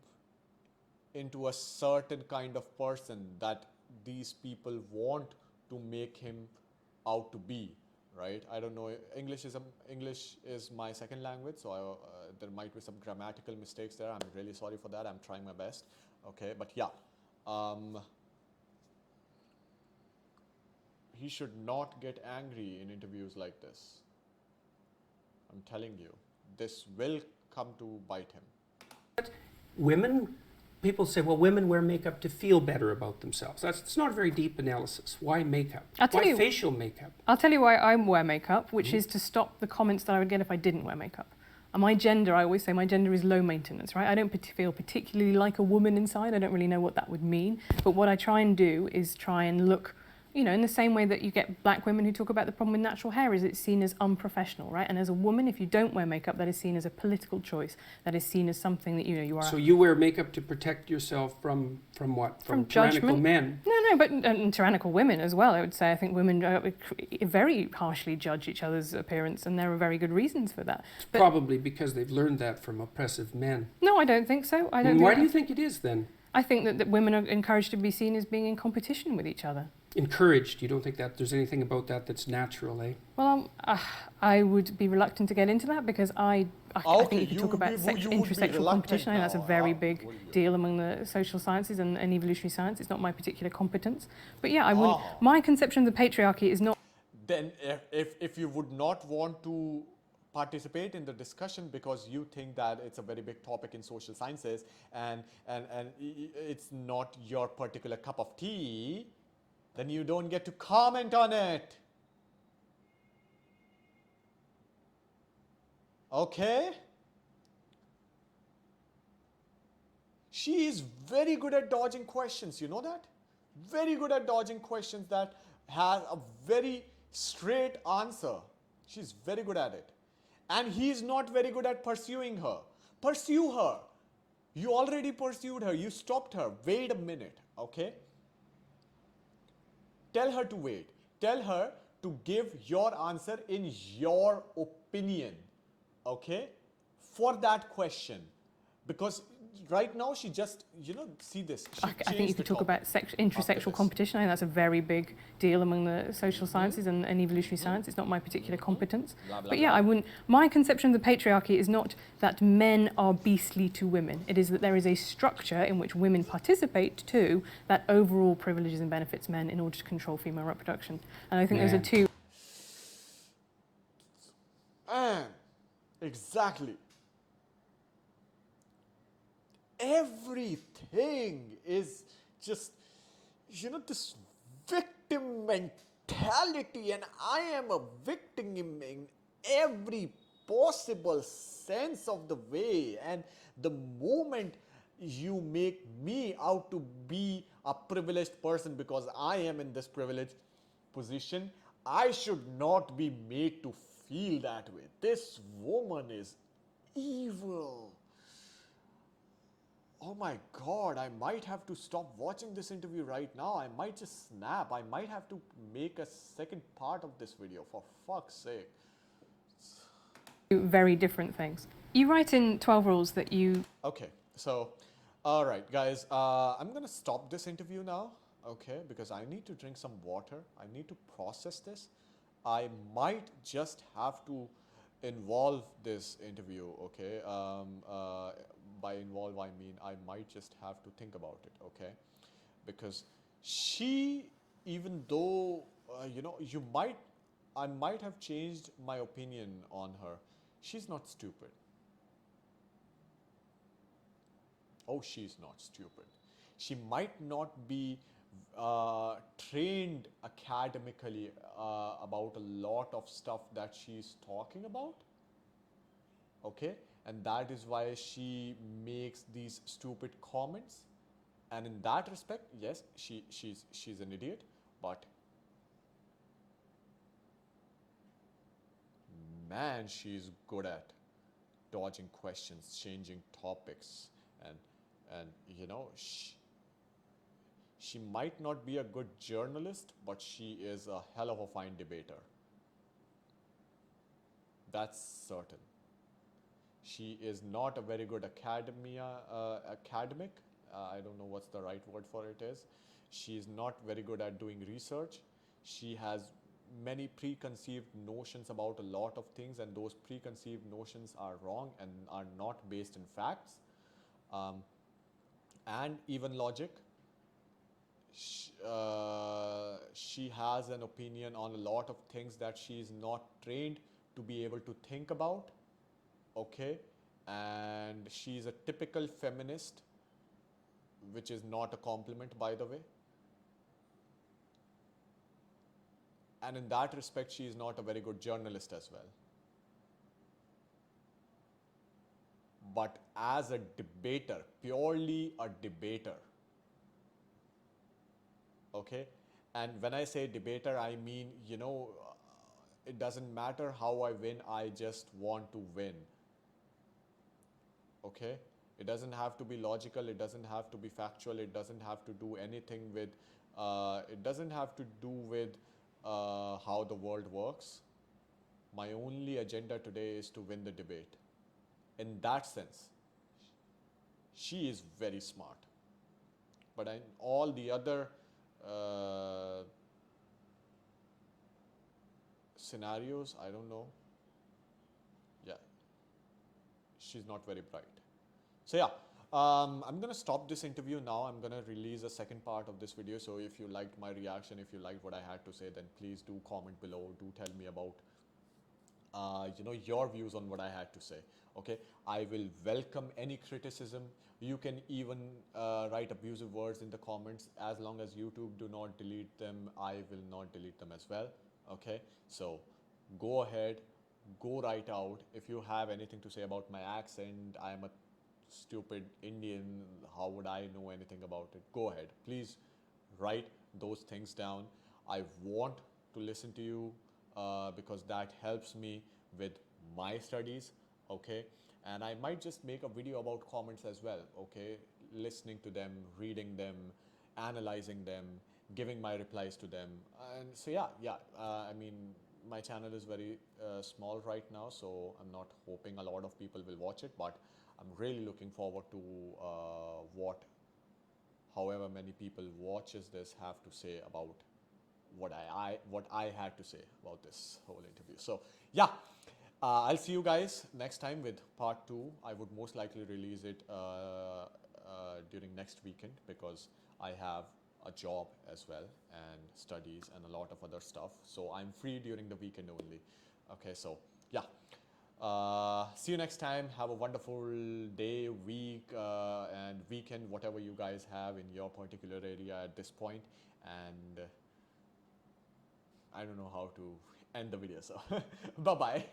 into a certain kind of person that these people want to make him out to be, right? I don't know, English is my second language, so there might be some grammatical mistakes there. I'm really sorry for that. I'm trying my best, okay, but yeah. He should not get angry in interviews like this. I'm telling you, this will come to bite him. People say, well, women wear makeup to feel better about themselves. It's not a very deep analysis. Why makeup? Why facial makeup? I'll tell you why I wear makeup, which is to stop the comments that I would get if I didn't wear makeup. And my gender, I always say my gender is low maintenance, right? I don't feel particularly like a woman inside. I don't really know what that would mean. But what I try and do is try and look, you know, in the same way that you get black women who talk about the problem with natural hair, is it's seen as unprofessional, right? And as a woman, if you don't wear makeup, that is seen as a political choice. That is seen as something that, you know, you are... So you wear makeup to protect yourself from what? From tyrannical judgment. men? No, but and tyrannical women as well, I would say. I think women very harshly judge each other's appearance, and there are very good reasons for that. It's probably because they've learned that from oppressive men. No, I don't think so. I don't. And why do you think it is then? I think that women are encouraged to be seen as being in competition with each other. Encouraged? You don't think that there's anything about that that's natural, eh? Well, I would be reluctant to get into that because I think if you talk about intersexual competition, I think that's a very big deal among the social sciences and evolutionary science. It's not my particular competence. But yeah, I wouldn't. My conception of the patriarchy is not... Then if you would not want to participate in the discussion because you think that it's a very big topic in social sciences and it's not your particular cup of tea, then you don't get to comment on it. Okay? She is very good at dodging questions, you know that? Very good at dodging questions that has a very straight answer. She's very good at it. And he's not very good at pursuing her. Pursue her. You already pursued her. You stopped her. Wait a minute, okay? Tell her to wait. Tell her to give your answer in your opinion, okay, for that question. Because right now she just, you know, see this. I think if you talk about intersexual competition, I think that's a very big deal among the social sciences and evolutionary science. It's not my particular competence. But yeah, I wouldn't. My conception of the patriarchy is not that men are beastly to women. It is that there is a structure in which women participate too that overall privileges and benefits men in order to control female reproduction. And I think those are two. Exactly. Everything is just, you know, this victim mentality, and I am a victim in every possible sense of the way. And the moment you make me out to be a privileged person because I am in this privileged position, I should not be made to feel that way. This woman is evil. Oh my God, I might have to stop watching this interview right now. I might just snap. I might have to make a second part of this video, for fuck's sake. Very different things. You write in 12 Rules that you... Okay, so, all right, guys, I'm gonna stop this interview now, okay, because I need to drink some water. I need to process this. I might just have to involve this interview, okay? By involve, I mean I might just have to think about it, okay? Because she, even though, you know, I might have changed my opinion on her. She's not stupid. Oh, she's not stupid. She might not be trained academically about a lot of stuff that she's talking about, okay? And that is why she makes these stupid comments. And in that respect, yes, she's an idiot, but man, she's good at dodging questions, changing topics, and you know, she might not be a good journalist, but she is a hell of a fine debater. That's certain. She is not a very good academic. I don't know what's the right word for it is. She is not very good at doing research. She has many preconceived notions about a lot of things, and those preconceived notions are wrong and are not based in facts and even logic. She has an opinion on a lot of things that she is not trained to be able to think about, okay? And she's a typical feminist, which is not a compliment, by the way. And in that respect, she is not a very good journalist as well. but as a debater, purely a debater, okay? And when I say debater, I mean, it doesn't matter how I win, I just want to win, okay? It doesn't have to be logical, it doesn't have to be factual, it doesn't have to do anything with, it doesn't have to do with how the world works. My only agenda today is to win the debate. In that sense, she is very smart. But in all the other uh, scenarios, I don't know. Yeah, she's not very bright. So yeah, I'm gonna stop this interview now. I'm gonna release a second part of this video. So if you liked my reaction, if you liked what I had to say, then please do comment below. Do tell me about your views on what I had to say. Okay, I will welcome any criticism. You can even write abusive words in the comments. As long as YouTube do not delete them, I will not delete them as well. Okay, so go ahead, go right out. If you have anything to say about my accent, I am a stupid Indian, how would I know anything about it? Go ahead, please write those things down. I want to listen to you because that helps me with my studies, okay? And I might just make a video about comments as well, okay? Listening to them, reading them, analyzing them, giving my replies to them. And so yeah, I mean, my channel is very small right now, so I'm not hoping a lot of people will watch it, but I'm really looking forward to what however many people watches this have to say about what I had to say about this whole interview. So yeah, I'll see you guys next time with part 2. I would most likely release it during next weekend because I have a job as well and studies and a lot of other stuff. So I'm free during the weekend only. Okay, so yeah. See you next time. Have a wonderful day, week, and weekend, whatever you guys have in your particular area at this point. And I don't know how to end the video, so bye bye.